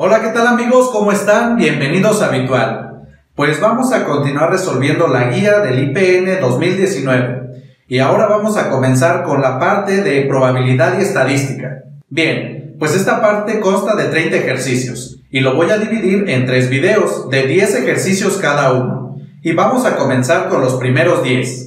Hola, ¿qué tal amigos? ¿Cómo están? Bienvenidos a Virtual. Pues vamos a continuar resolviendo la guía del IPN 2019 y ahora vamos a comenzar con la parte de probabilidad y estadística. Bien, pues esta parte consta de 30 ejercicios y lo voy a dividir en 3 videos de 10 ejercicios cada uno y vamos a comenzar con los primeros 10.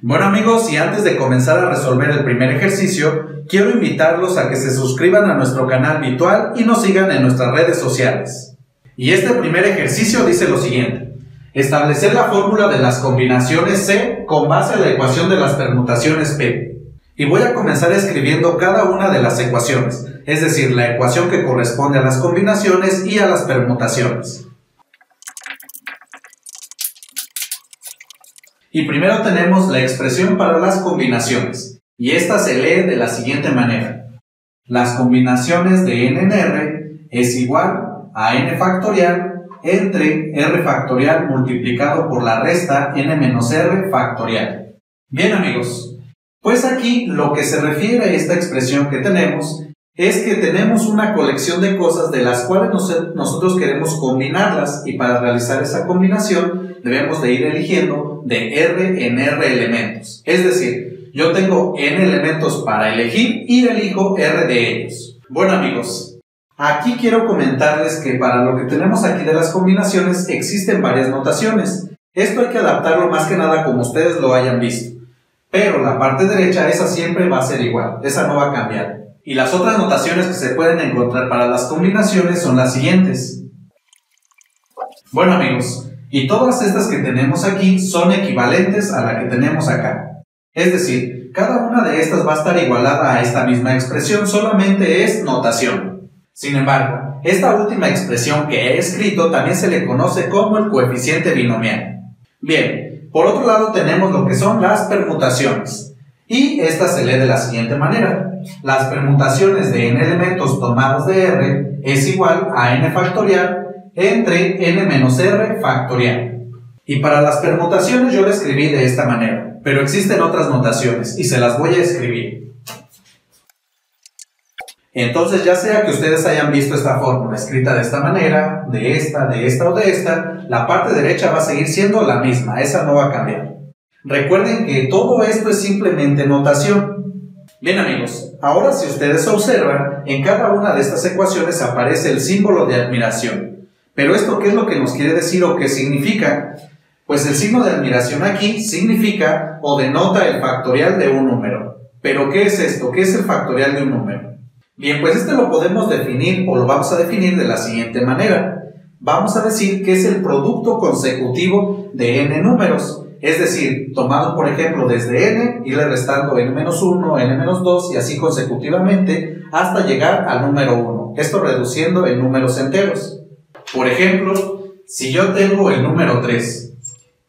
Bueno amigos, y antes de comenzar a resolver el primer ejercicio, quiero invitarlos a que se suscriban a nuestro canal Virtual y nos sigan en nuestras redes sociales. Y este primer ejercicio dice lo siguiente: establecer la fórmula de las combinaciones C con base a la ecuación de las permutaciones P. Y voy a comenzar escribiendo cada una de las ecuaciones, es decir, la ecuación que corresponde a las combinaciones y a las permutaciones. Y primero tenemos la expresión para las combinaciones, y esta se lee de la siguiente manera: las combinaciones de n en r es igual a n factorial entre r factorial multiplicado por la resta n menos r factorial. Bien amigos, pues aquí lo que se refiere a esta expresión que tenemos es que tenemos una colección de cosas de las cuales nosotros queremos combinarlas, y para realizar esa combinación debemos de ir eligiendo de r en r elementos. Es decir, yo tengo n elementos para elegir y elijo r de ellos. Bueno amigos, aquí quiero comentarles que para lo que tenemos aquí de las combinaciones existen varias notaciones. Esto hay que adaptarlo más que nada como ustedes lo hayan visto. Pero la parte derecha, esa siempre va a ser igual, esa no va a cambiar. Y las otras notaciones que se pueden encontrar para las combinaciones son las siguientes. Bueno amigos, y todas estas que tenemos aquí son equivalentes a la que tenemos acá. Es decir, cada una de estas va a estar igualada a esta misma expresión, solamente es notación. Sin embargo, esta última expresión que he escrito también se le conoce como el coeficiente binomial. Bien, por otro lado tenemos lo que son las permutaciones. Y esta se lee de la siguiente manera: las permutaciones de n elementos tomados de r es igual a n factorial entre n menos r factorial. Y para las permutaciones yo lo escribí de esta manera, pero existen otras notaciones y se las voy a escribir. Entonces, ya sea que ustedes hayan visto esta fórmula escrita de esta manera, de esta o de esta, la parte derecha va a seguir siendo la misma, esa no va a cambiar. Recuerden que todo esto es simplemente notación. Bien amigos, ahora si ustedes observan, en cada una de estas ecuaciones aparece el símbolo de admiración. Pero ¿esto qué es lo que nos quiere decir o qué significa? Pues el signo de admiración aquí significa o denota el factorial de un número. ¿Pero qué es esto? ¿Qué es el factorial de un número? Bien, pues este lo podemos definir o lo vamos a definir de la siguiente manera. Vamos a decir que es el producto consecutivo de n números. Es decir, tomado por ejemplo desde n, irle restando n-1, n-2 y así consecutivamente hasta llegar al número 1. Esto reduciendo en números enteros. Por ejemplo, si yo tengo el número 3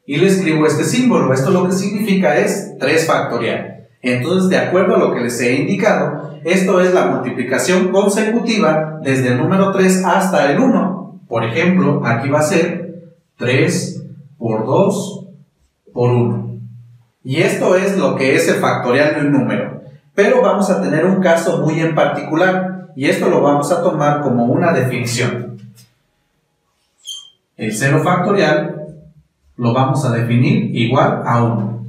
y le escribo este símbolo, esto lo que significa es 3 factorial. Entonces, de acuerdo a lo que les he indicado, esto es la multiplicación consecutiva desde el número 3 hasta el 1. Por ejemplo, aquí va a ser 3 por 2 por 1. Y esto es lo que es el factorial de un número. Pero vamos a tener un caso muy en particular, y esto lo vamos a tomar como una definición. El 0 factorial lo vamos a definir igual a 1,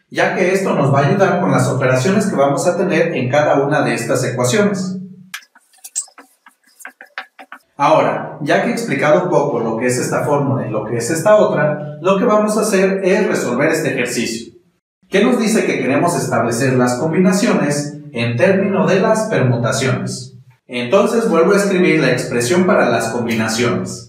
ya que esto nos va a ayudar con las operaciones que vamos a tener en cada una de estas ecuaciones. Ahora, ya que he explicado un poco lo que es esta fórmula y lo que es esta otra, lo que vamos a hacer es resolver este ejercicio. ¿Qué nos dice? Que queremos establecer las combinaciones en términos de las permutaciones. Entonces vuelvo a escribir la expresión para las combinaciones.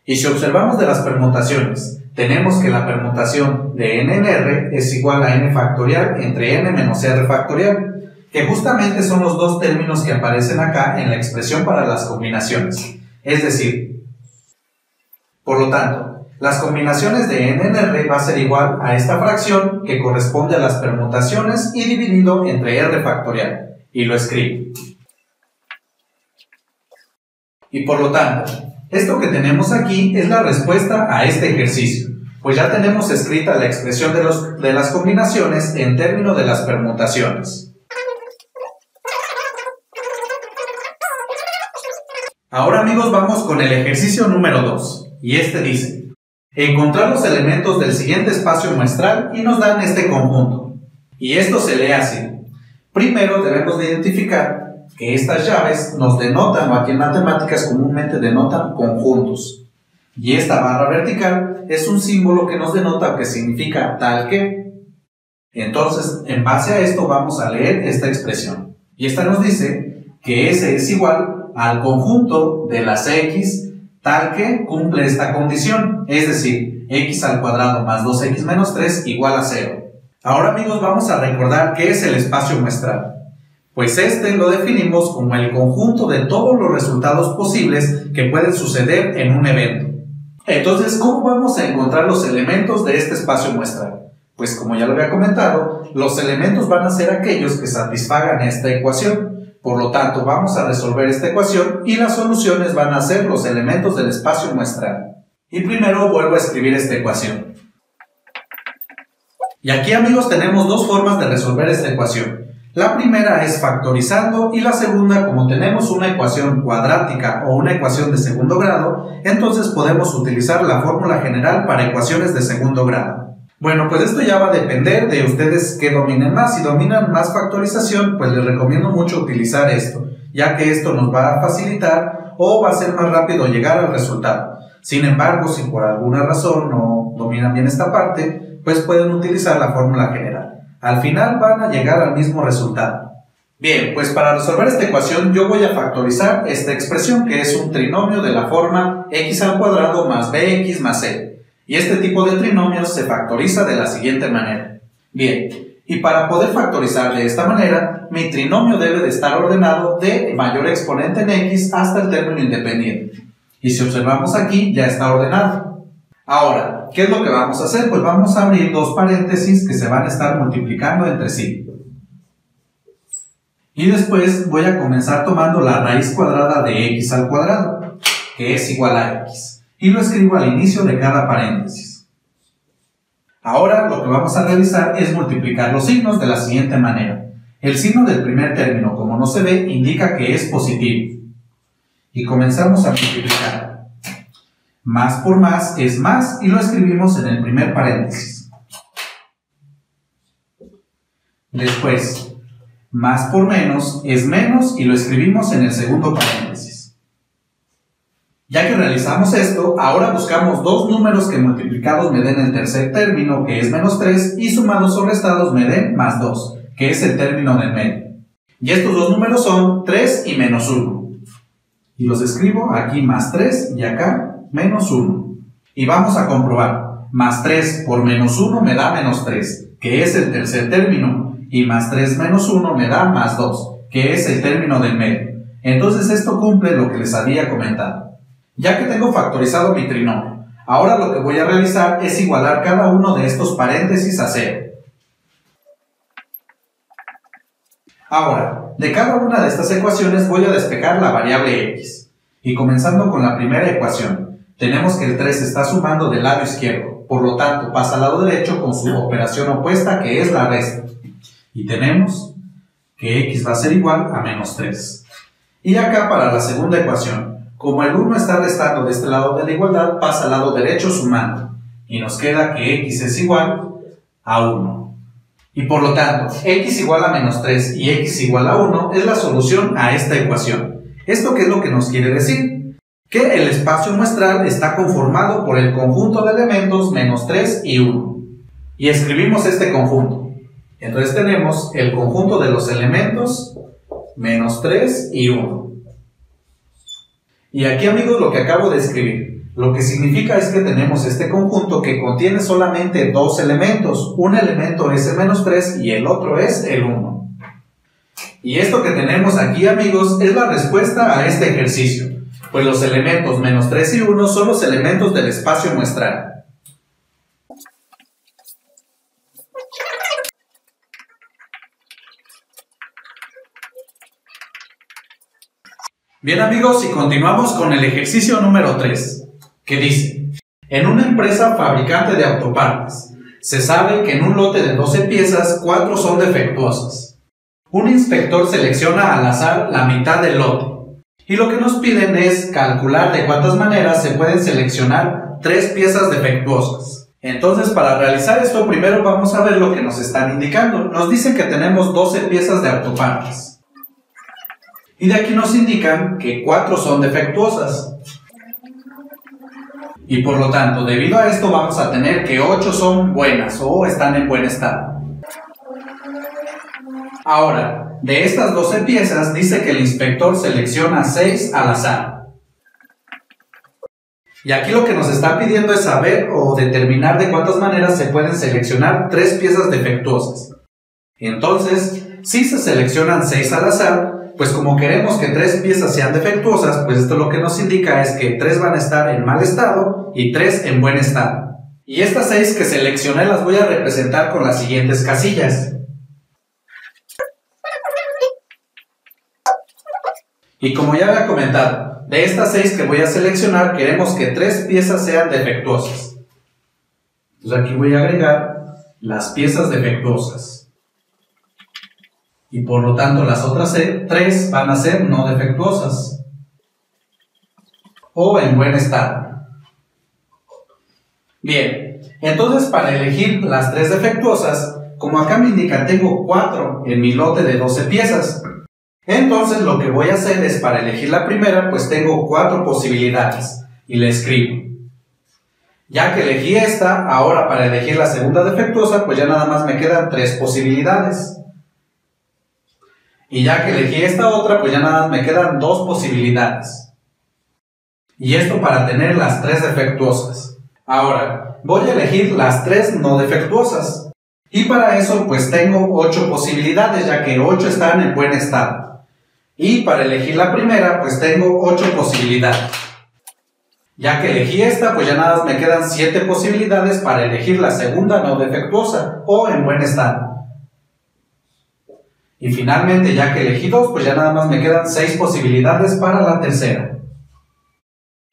Y si observamos de las permutaciones, tenemos que la permutación de n en r es igual a n factorial entre n menos r factorial, que justamente son los dos términos que aparecen acá en la expresión para las combinaciones. Es decir, por lo tanto, las combinaciones de n en r va a ser igual a esta fracción que corresponde a las permutaciones y dividido entre r factorial. Y lo escribo. Y por lo tanto, esto que tenemos aquí es la respuesta a este ejercicio. Pues ya tenemos escrita la expresión de las combinaciones en términos de las permutaciones. Ahora amigos vamos con el ejercicio número 2 y este dice: encontrar los elementos del siguiente espacio muestral y nos dan este conjunto. Y esto se lee así. Primero debemos de identificar que estas llaves nos denotan, o aquí en matemáticas comúnmente denotan conjuntos. Y esta barra vertical es un símbolo que nos denota o que significa tal que. Entonces, en base a esto vamos a leer esta expresión. Y esta nos dice que S es igual al conjunto de las X tal que cumple esta condición, es decir, X al cuadrado más 2X menos 3 igual a 0. Ahora amigos vamos a recordar qué es el espacio muestral. Pues este lo definimos como el conjunto de todos los resultados posibles que pueden suceder en un evento. Entonces, ¿cómo vamos a encontrar los elementos de este espacio muestral? Pues como ya lo había comentado, los elementos van a ser aquellos que satisfagan esta ecuación. Por lo tanto, vamos a resolver esta ecuación y las soluciones van a ser los elementos del espacio muestral. Y primero vuelvo a escribir esta ecuación. Y aquí amigos tenemos dos formas de resolver esta ecuación. La primera es factorizando y la segunda, como tenemos una ecuación cuadrática o una ecuación de segundo grado, entonces podemos utilizar la fórmula general para ecuaciones de segundo grado. Bueno, pues esto ya va a depender de ustedes que dominen más. Si dominan más factorización, pues les recomiendo mucho utilizar esto, ya que esto nos va a facilitar o va a ser más rápido llegar al resultado. Sin embargo, si por alguna razón no dominan bien esta parte, pues pueden utilizar la fórmula general. Al final van a llegar al mismo resultado. Bien, pues para resolver esta ecuación yo voy a factorizar esta expresión que es un trinomio de la forma x al cuadrado más bx más c. Y este tipo de trinomios se factoriza de la siguiente manera. Bien, y para poder factorizar de esta manera, mi trinomio debe de estar ordenado de mayor exponente en x hasta el término independiente. Y si observamos aquí, ya está ordenado. Ahora, ¿qué es lo que vamos a hacer? Pues vamos a abrir dos paréntesis que se van a estar multiplicando entre sí. Y después voy a comenzar tomando la raíz cuadrada de x al cuadrado, que es igual a x. Y lo escribo al inicio de cada paréntesis. Ahora lo que vamos a realizar es multiplicar los signos de la siguiente manera. El signo del primer término, como no se ve, indica que es positivo. Y comenzamos a multiplicar. Más por más es más y lo escribimos en el primer paréntesis. Después, más por menos es menos y lo escribimos en el segundo paréntesis. Ya que realizamos esto, ahora buscamos dos números que multiplicados me den el tercer término, que es menos 3, y sumados o restados me den más 2, que es el término del medio. Y estos dos números son 3 y menos 1. Y los escribo aquí más 3 y acá menos 1. Y vamos a comprobar. Más 3 por menos 1 me da menos 3, que es el tercer término. Y más 3 menos 1 me da más 2, que es el término del medio. Entonces esto cumple lo que les había comentado. Ya que tengo factorizado mi trinomio, ahora lo que voy a realizar es igualar cada uno de estos paréntesis a 0. Ahora, de cada una de estas ecuaciones voy a despejar la variable x. Y comenzando con la primera ecuación, tenemos que el 3 está sumando del lado izquierdo, por lo tanto pasa al lado derecho con su operación opuesta que es la resta. Y tenemos que x va a ser igual a menos 3. Y acá para la segunda ecuación, como el 1 está restando de este lado de la igualdad, pasa al lado derecho sumando. Y nos queda que x es igual a 1. Y por lo tanto, x igual a menos 3 y x igual a 1 es la solución a esta ecuación. ¿Esto qué es lo que nos quiere decir? Que el espacio muestral está conformado por el conjunto de elementos menos 3 y 1. Y escribimos este conjunto. Entonces tenemos el conjunto de los elementos menos 3 y 1. Y aquí amigos lo que acabo de escribir, lo que significa es que tenemos este conjunto que contiene solamente dos elementos. Un elemento es el menos 3 y el otro es el 1. Y esto que tenemos aquí amigos es la respuesta a este ejercicio, pues los elementos menos 3 y 1 son los elementos del espacio muestral. Bien amigos, y continuamos con el ejercicio número 3, que dice: En una empresa fabricante de autopartes, se sabe que en un lote de 12 piezas, 4 son defectuosas. Un inspector selecciona al azar la mitad del lote, y lo que nos piden es calcular de cuántas maneras se pueden seleccionar 3 piezas defectuosas. Entonces, para realizar esto, primero vamos a ver lo que nos están indicando. Nos dicen que tenemos 12 piezas de autopartes. Y de aquí nos indican que 4 son defectuosas. Y por lo tanto, debido a esto vamos a tener que 8 son buenas o están en buen estado. Ahora, de estas 12 piezas dice que el inspector selecciona 6 al azar. Y aquí lo que nos está pidiendo es saber o determinar de cuántas maneras se pueden seleccionar 3 piezas defectuosas. Entonces, si se seleccionan 6 al azar, pues como queremos que 3 piezas sean defectuosas, pues esto lo que nos indica es que 3 van a estar en mal estado y 3 en buen estado. Y estas 6 que seleccioné las voy a representar con las siguientes casillas. Y como ya había comentado, de estas 6 que voy a seleccionar, queremos que 3 piezas sean defectuosas. Entonces aquí voy a agregar las piezas defectuosas. Y por lo tanto las otras 3 van a ser no defectuosas o en buen estado. Bien, entonces para elegir las 3 defectuosas, como acá me indica tengo 4 en mi lote de 12 piezas, entonces lo que voy a hacer es para elegir la primera, pues tengo 4 posibilidades y le escribo. Ya que elegí esta, ahora para elegir la segunda defectuosa, pues ya nada más me quedan 3 posibilidades. Y ya que elegí esta otra, pues ya nada más me quedan 2 posibilidades. Y esto para tener las 3 defectuosas. Ahora, voy a elegir las 3 no defectuosas. Y para eso, pues tengo 8 posibilidades, ya que 8 están en buen estado. Y para elegir la primera, pues tengo 8 posibilidades. Ya que elegí esta, pues ya nada más me quedan 7 posibilidades para elegir la segunda no defectuosa o en buen estado. Y finalmente, ya que elegí 2, pues ya nada más me quedan 6 posibilidades para la tercera.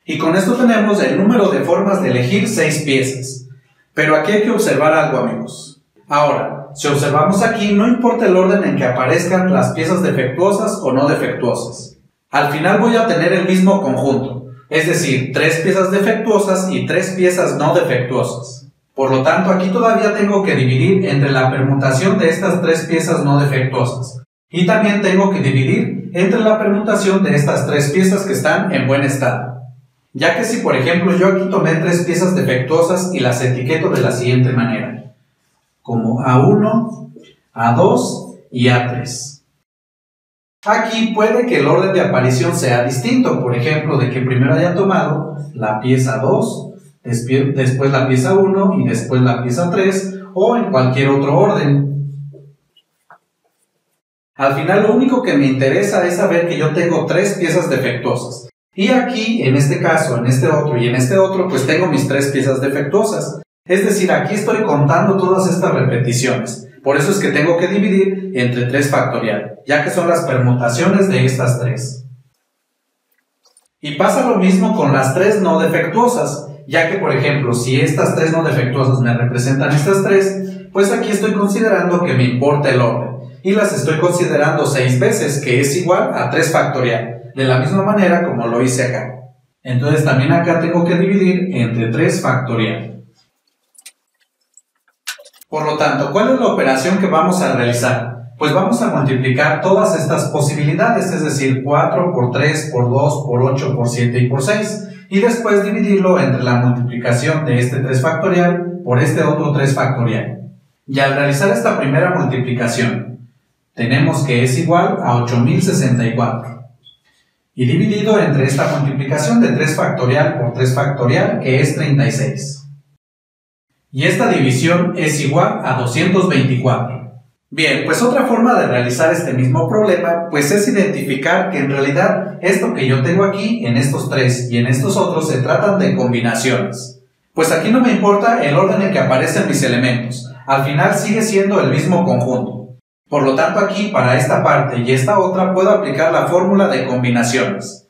Y con esto tenemos el número de formas de elegir 6 piezas. Pero aquí hay que observar algo, amigos. Ahora, si observamos aquí, no importa el orden en que aparezcan las piezas defectuosas o no defectuosas. Al final voy a tener el mismo conjunto, es decir, 3 piezas defectuosas y 3 piezas no defectuosas. Por lo tanto, aquí todavía tengo que dividir entre la permutación de estas 3 piezas no defectuosas. Y también tengo que dividir entre la permutación de estas 3 piezas que están en buen estado. Ya que si, por ejemplo, yo aquí tomé 3 piezas defectuosas y las etiqueto de la siguiente manera, como A1, A2 y A3. Aquí puede que el orden de aparición sea distinto, por ejemplo, de que primero haya tomado la pieza 2, después la pieza 1 y después la pieza 3 o en cualquier otro orden. Al final lo único que me interesa es saber que yo tengo 3 piezas defectuosas. Y aquí, en este caso, en este otro y en este otro, pues tengo mis 3 piezas defectuosas. Es decir, aquí estoy contando todas estas repeticiones. Por eso es que tengo que dividir entre 3 factorial, ya que son las permutaciones de estas 3. Y pasa lo mismo con las 3 no defectuosas. Ya que, por ejemplo, si estas 3 no defectuosas me representan estas 3, pues aquí estoy considerando que me importa el orden. Y las estoy considerando 6 veces, que es igual a 3 factorial, de la misma manera como lo hice acá. Entonces también acá tengo que dividir entre 3 factorial. Por lo tanto, ¿cuál es la operación que vamos a realizar? Pues vamos a multiplicar todas estas posibilidades, es decir, 4 por 3, por 2, por 8, por 7 y por 6. Y después dividirlo entre la multiplicación de este 3 factorial por este otro 3 factorial. Y al realizar esta primera multiplicación, tenemos que es igual a 8064. Y dividido entre esta multiplicación de 3 factorial por 3 factorial, que es 36. Y esta división es igual a 224. Bien, pues otra forma de realizar este mismo problema, pues es identificar que en realidad esto que yo tengo aquí, en estos 3 y en estos otros, se tratan de combinaciones. Pues aquí no me importa el orden en que aparecen mis elementos, al final sigue siendo el mismo conjunto. Por lo tanto aquí, para esta parte y esta otra, puedo aplicar la fórmula de combinaciones.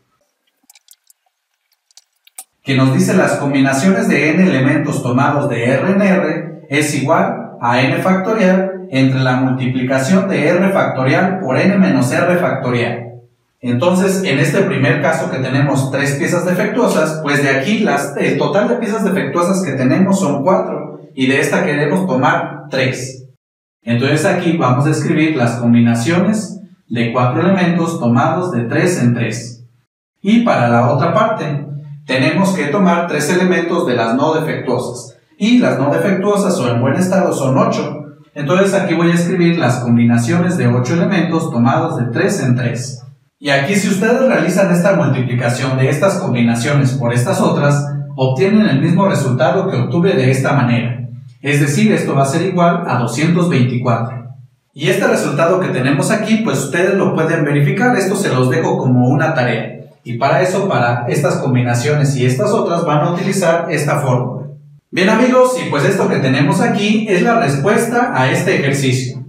que nos dice las combinaciones de n elementos tomados de R en R es igual a n factorial entre la multiplicación de r factorial por n menos r factorial. Entonces, en este primer caso que tenemos 3 piezas defectuosas, pues de aquí el total de piezas defectuosas que tenemos son 4 y de esta queremos tomar 3. Entonces aquí vamos a escribir las combinaciones de 4 elementos tomados de 3 en 3. Y para la otra parte, tenemos que tomar 3 elementos de las no defectuosas. Y las no defectuosas o en buen estado son 8. Entonces aquí voy a escribir las combinaciones de 8 elementos tomados de 3 en 3. Y aquí si ustedes realizan esta multiplicación de estas combinaciones por estas otras, obtienen el mismo resultado que obtuve de esta manera. Es decir, esto va a ser igual a 224. Y este resultado que tenemos aquí, pues ustedes lo pueden verificar. Esto se los dejo como una tarea. Y para eso, para estas combinaciones y estas otras, van a utilizar esta fórmula. Bien amigos, y pues esto que tenemos aquí es la respuesta a este ejercicio.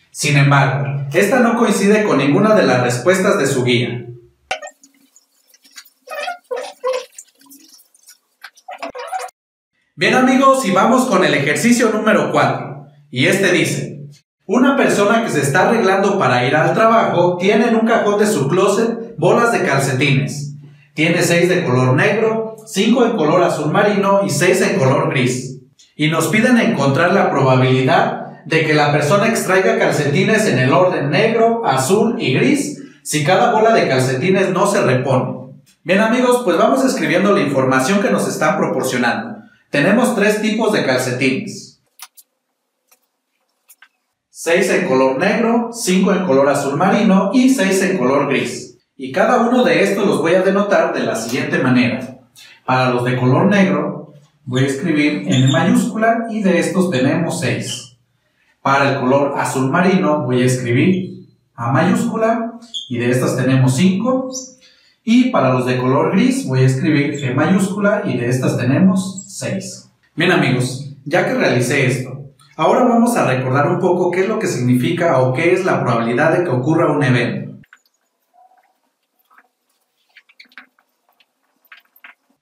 Sin embargo, esta no coincide con ninguna de las respuestas de su guía. Bien amigos, y vamos con el ejercicio número 4. Y este dice: una persona que se está arreglando para ir al trabajo tiene en un cajón de su closet bolas de calcetines. Tiene 6 de color negro, 5 en color azul marino y 6 en color gris. Y nos piden encontrar la probabilidad de que la persona extraiga calcetines en el orden negro, azul y gris si cada bola de calcetines no se repone. Bien amigos, pues vamos escribiendo la información que nos están proporcionando. Tenemos 3 tipos de calcetines. 6 en color negro, 5 en color azul marino y 6 en color gris. Y cada uno de estos los voy a denotar de la siguiente manera. Para los de color negro voy a escribir en mayúscula y de estos tenemos 6. Para el color azul marino voy a escribir A mayúscula y de estas tenemos 5. Y para los de color gris voy a escribir G mayúscula y de estas tenemos 6. Bien amigos, ya que realicé esto, ahora vamos a recordar un poco qué es lo que significa o qué es la probabilidad de que ocurra un evento.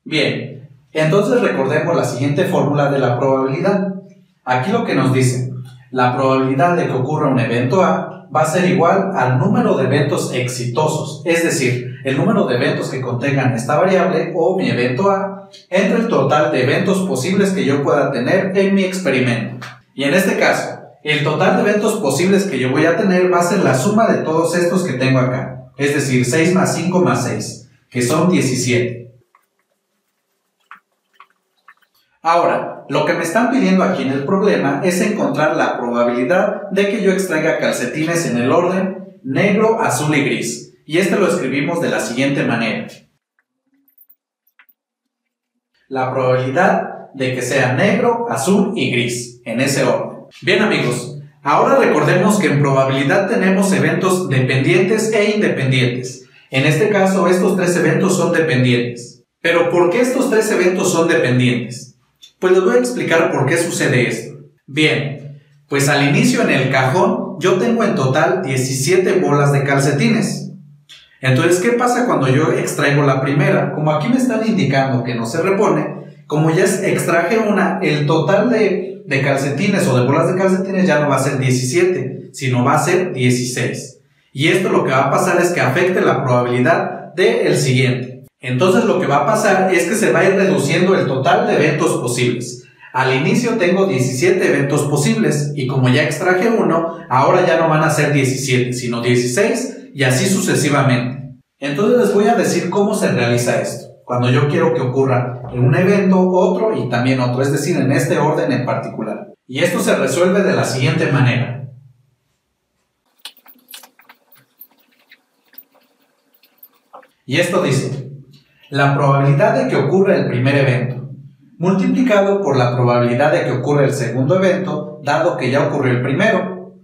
Bien, entonces recordemos la siguiente fórmula de la probabilidad. Aquí lo que nos dice: la probabilidad de que ocurra un evento A va a ser igual al número de eventos exitosos, es decir, el número de eventos que contengan esta variable o mi evento A entre el total de eventos posibles que yo pueda tener en mi experimento. Y en este caso, el total de eventos posibles que yo voy a tener va a ser la suma de todos estos que tengo acá, es decir, 6 más 5 más 6, que son 17. Ahora, lo que me están pidiendo aquí en el problema es encontrar la probabilidad de que yo extraiga calcetines en el orden negro, azul y gris. Y este lo escribimos de la siguiente manera. La probabilidad de que sea negro, azul y gris, en ese orden. Bien amigos, ahora recordemos que en probabilidad tenemos eventos dependientes e independientes. En este caso, estos 3 eventos son dependientes. Pero ¿por qué estos 3 eventos son dependientes? Pues les voy a explicar por qué sucede esto. Bien, pues al inicio en el cajón yo tengo en total 17 bolas de calcetines. Entonces, ¿qué pasa cuando yo extraigo la primera? Como aquí me están indicando que no se repone, como ya extraje una, el total de calcetines o de bolas de calcetines ya no va a ser 17, sino va a ser 16. Y esto lo que va a pasar es que afecte la probabilidad del siguiente. Entonces lo que va a pasar es que se va a ir reduciendo el total de eventos posibles. Al inicio tengo 17 eventos posibles y como ya extraje uno, ahora ya no van a ser 17, sino 16 y así sucesivamente. Entonces les voy a decir cómo se realiza esto. Cuando yo quiero que ocurra en un evento, otro y también otro, es decir, en este orden en particular. Y esto se resuelve de la siguiente manera. Y esto dice: la probabilidad de que ocurra el primer evento, multiplicado por la probabilidad de que ocurra el segundo evento, dado que ya ocurrió el primero,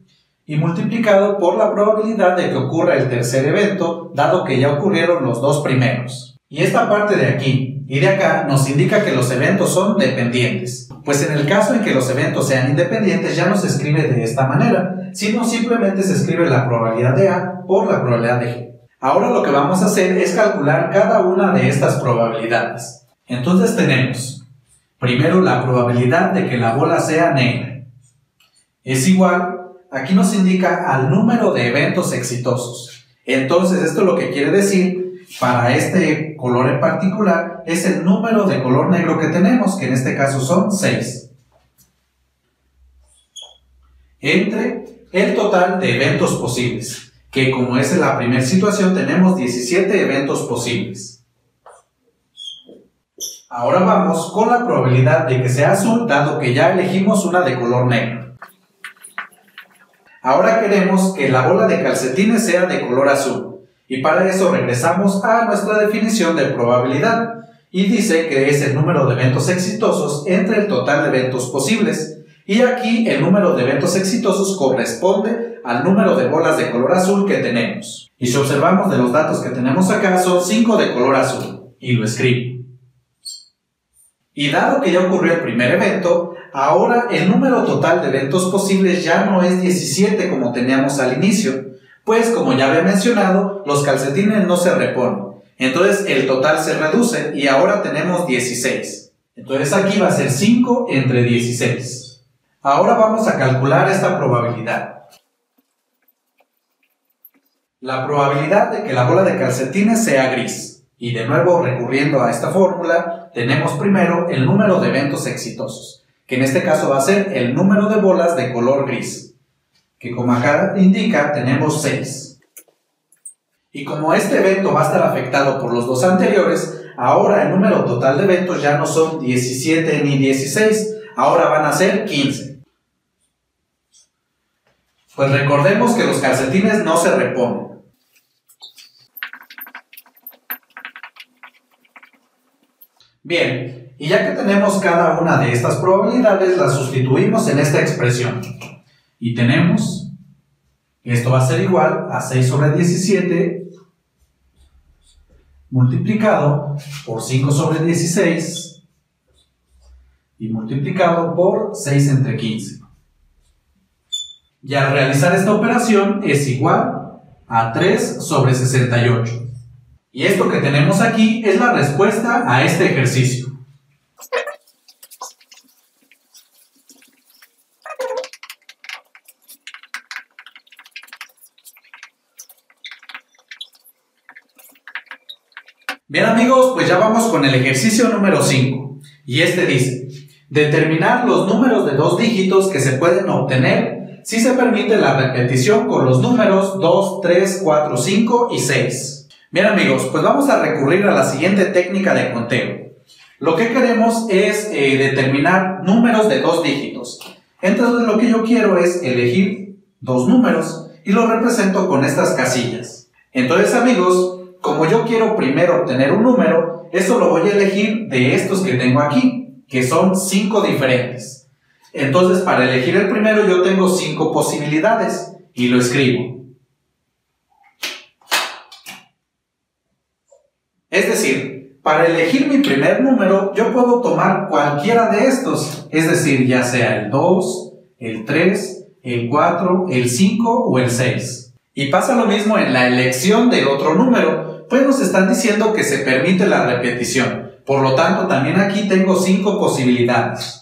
y multiplicado por la probabilidad de que ocurra el tercer evento, dado que ya ocurrieron los 2 primeros. Y esta parte de aquí y de acá nos indica que los eventos son dependientes. Pues en el caso en que los eventos sean independientes ya no se escribe de esta manera, sino simplemente se escribe la probabilidad de A por la probabilidad de G. Ahora lo que vamos a hacer es calcular cada una de estas probabilidades. Entonces tenemos, primero la probabilidad de que la bola sea negra. Es igual, aquí nos indica al número de eventos exitosos. Entonces esto lo que quiere decir, para este color en particular, es el número de color negro que tenemos, que en este caso son 6. Entre el total de eventos posibles, que como es en la primera situación tenemos 17 eventos posibles. Ahora vamos con la probabilidad de que sea azul, dado que ya elegimos una de color negro. Ahora queremos que la bola de calcetines sea de color azul, y para eso regresamos a nuestra definición de probabilidad, y dice que es el número de eventos exitosos entre el total de eventos posibles. Y aquí el número de eventos exitosos corresponde al número de bolas de color azul que tenemos. Y si observamos de los datos que tenemos acá, son 5 de color azul. Y lo escribo. Y dado que ya ocurrió el primer evento, ahora el número total de eventos posibles ya no es 17 como teníamos al inicio. Pues como ya había mencionado, los calcetines no se reponen. Entonces el total se reduce y ahora tenemos 16. Entonces aquí va a ser 5 entre 16. Ahora vamos a calcular esta probabilidad. La probabilidad de que la bola de calcetines sea gris. Y de nuevo, recurriendo a esta fórmula, tenemos primero el número de eventos exitosos, que en este caso va a ser el número de bolas de color gris, que como acá indica, tenemos 6. Y como este evento va a estar afectado por los dos anteriores, ahora el número total de eventos ya no son 17 ni 16, ahora van a ser 15. Pues recordemos que los calcetines no se reponen. Bien, y ya que tenemos cada una de estas probabilidades, las sustituimos en esta expresión. Y tenemos, esto va a ser igual a 6 sobre 17 multiplicado por 5 sobre 16 y multiplicado por 6 entre 15. Y al realizar esta operación es igual a 3 sobre 68. Y esto que tenemos aquí es la respuesta a este ejercicio. Bien amigos, pues ya vamos con el ejercicio número 5. Y este dice, determinar los números de 2 dígitos que se pueden obtener si se permite la repetición con los números 2, 3, 4, 5 y 6. Bien amigos, pues vamos a recurrir a la siguiente técnica de conteo. Lo que queremos es determinar números de 2 dígitos. Entonces lo que yo quiero es elegir 2 números y los represento con estas casillas. Entonces amigos, como yo quiero primero obtener un número, esto lo voy a elegir de estos que tengo aquí, que son 5 diferentes. Entonces, para elegir el primero yo tengo 5 posibilidades y lo escribo. Es decir, para elegir mi primer número yo puedo tomar cualquiera de estos, es decir, ya sea el 2, el 3, el 4, el 5 o el 6. Y pasa lo mismo en la elección del otro número, pues nos están diciendo que se permite la repetición. Por lo tanto, también aquí tengo 5 posibilidades.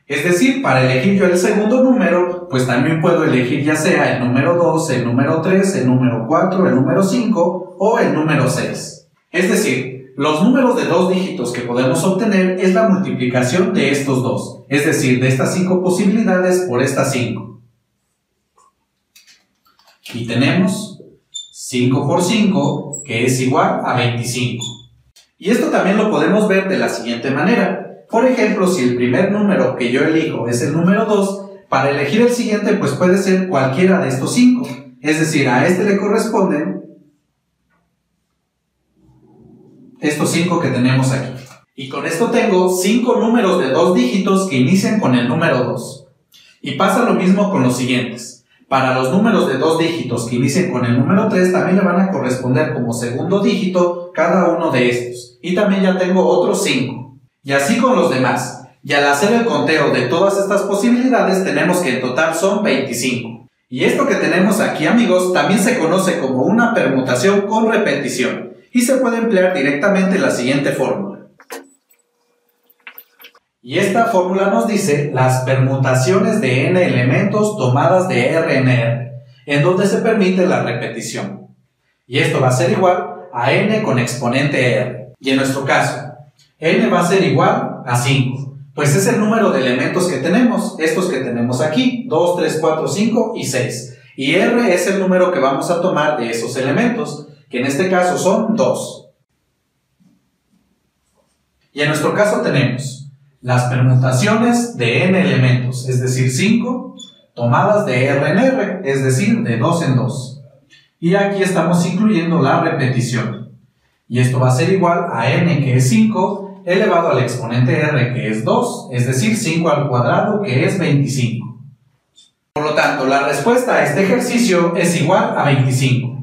Es decir, para elegir yo el segundo número, pues también puedo elegir ya sea el número 2, el número 3, el número 4, el número 5 o el número 6. Es decir, los números de 2 dígitos que podemos obtener es la multiplicación de estos dos, es decir, de estas 5 posibilidades por estas 5. Y tenemos 5 por 5, que es igual a 25. Y esto también lo podemos ver de la siguiente manera. Por ejemplo, si el primer número que yo elijo es el número 2, para elegir el siguiente pues puede ser cualquiera de estos 5. Es decir, a este le corresponden estos 5 que tenemos aquí. Y con esto tengo 5 números de 2 dígitos que inician con el número 2. Y pasa lo mismo con los siguientes. Para los números de 2 dígitos que inicien con el número 3 también le van a corresponder como segundo dígito cada uno de estos. Y también ya tengo otros 5. Y así con los demás. Y al hacer el conteo de todas estas posibilidades tenemos que en total son 25. Y esto que tenemos aquí, amigos, también se conoce como una permutación con repetición y se puede emplear directamente la siguiente fórmula. Y esta fórmula nos dice las permutaciones de n elementos tomadas de R en R, en donde se permite la repetición. Y esto va a ser igual a n con exponente r. Y en nuestro caso, n va a ser igual a 5, pues es el número de elementos que tenemos, estos que tenemos aquí, 2, 3, 4, 5 y 6. Y r es el número que vamos a tomar de esos elementos, que en este caso son 2. Y en nuestro caso tenemos las permutaciones de n elementos, es decir, 5, tomadas de r en r, es decir, de 2 en 2. Y aquí estamos incluyendo la repetición. Y esto va a ser igual a n, que es 5, elevado al exponente r, que es 2, es decir, 5 al cuadrado, que es 25. Por lo tanto, la respuesta a este ejercicio es igual a 25.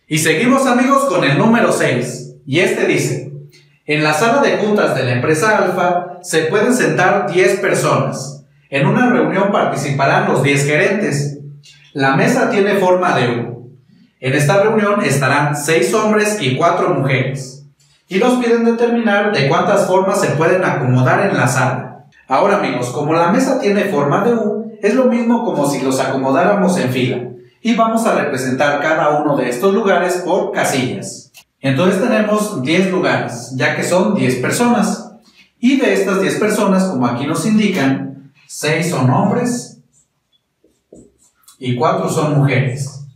Y seguimos, amigos, con el número 6, y este dice: en la sala de juntas de la empresa Alfa se pueden sentar 10 personas. En una reunión participarán los 10 gerentes. La mesa tiene forma de U. En esta reunión estarán 6 hombres y 4 mujeres. Y nos piden determinar de cuántas formas se pueden acomodar en la sala. Ahora, amigos, como la mesa tiene forma de U, es lo mismo como si los acomodáramos en fila. Y vamos a representar cada uno de estos lugares por casillas. Entonces tenemos 10 lugares, ya que son 10 personas. Y de estas 10 personas, como aquí nos indican, 6 son hombres y 4 son mujeres.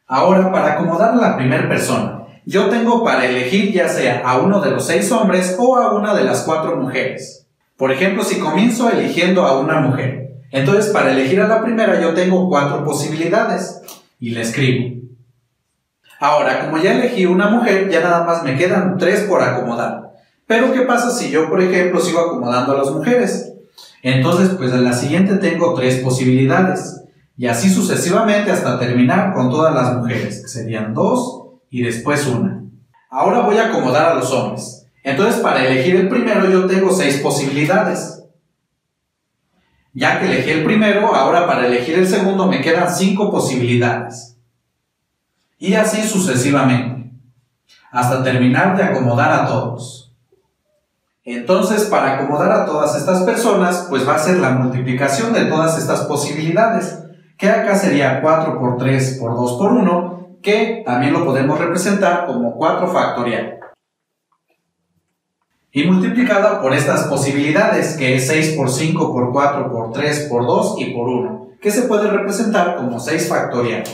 Ahora, para acomodar a la primera persona, yo tengo para elegir ya sea a uno de los 6 hombres o a una de las 4 mujeres. Por ejemplo, si comienzo eligiendo a una mujer, entonces para elegir a la primera yo tengo 4 posibilidades y le escribo. Ahora, como ya elegí una mujer, ya nada más me quedan 3 por acomodar. Pero ¿qué pasa si yo, por ejemplo, sigo acomodando a las mujeres? Entonces, pues en la siguiente tengo 3 posibilidades. Y así sucesivamente hasta terminar con todas las mujeres, que serían 2 y después 1. Ahora voy a acomodar a los hombres. Entonces, para elegir el primero yo tengo 6 posibilidades. Ya que elegí el primero, ahora para elegir el segundo me quedan 5 posibilidades. Y así sucesivamente, hasta terminar de acomodar a todos. Entonces, para acomodar a todas estas personas, pues va a ser la multiplicación de todas estas posibilidades, que acá sería 4 por 3 por 2 por 1, que también lo podemos representar como 4 factorial. Y multiplicada por estas posibilidades, que es 6 por 5 por 4 por 3 por 2 y por 1, que se puede representar como 6 factorial.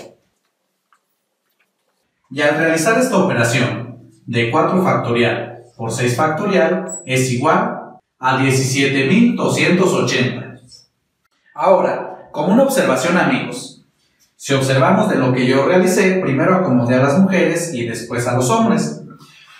Y al realizar esta operación de 4 factorial por 6 factorial es igual a 17.280. Ahora, como una observación, amigos, si observamos de lo que yo realicé, primero acomodé a las mujeres y después a los hombres.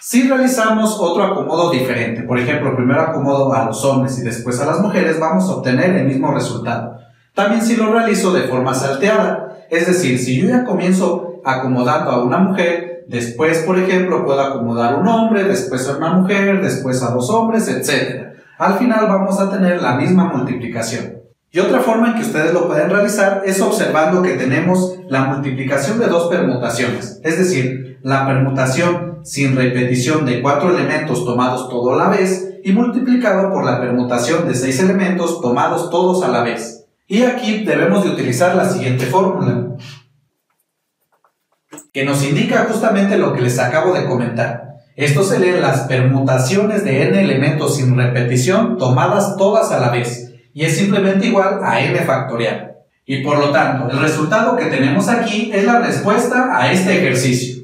Si realizamos otro acomodo diferente, por ejemplo, primero acomodo a los hombres y después a las mujeres, vamos a obtener el mismo resultado. También si lo realizo de forma salteada, es decir, si yo ya comienzo acomodando a una mujer, después, por ejemplo, puedo acomodar a un hombre, después a una mujer, después a 2 hombres, etc. Al final vamos a tener la misma multiplicación. Y otra forma en que ustedes lo pueden realizar es observando que tenemos la multiplicación de 2 permutaciones, es decir, la permutación sin repetición de 4 elementos tomados todo a la vez y multiplicado por la permutación de 6 elementos tomados todos a la vez. Y aquí debemos de utilizar la siguiente fórmula, que nos indica justamente lo que les acabo de comentar. Esto se lee las permutaciones de n elementos sin repetición tomadas todas a la vez, y es simplemente igual a n factorial. Y por lo tanto, el resultado que tenemos aquí es la respuesta a este ejercicio.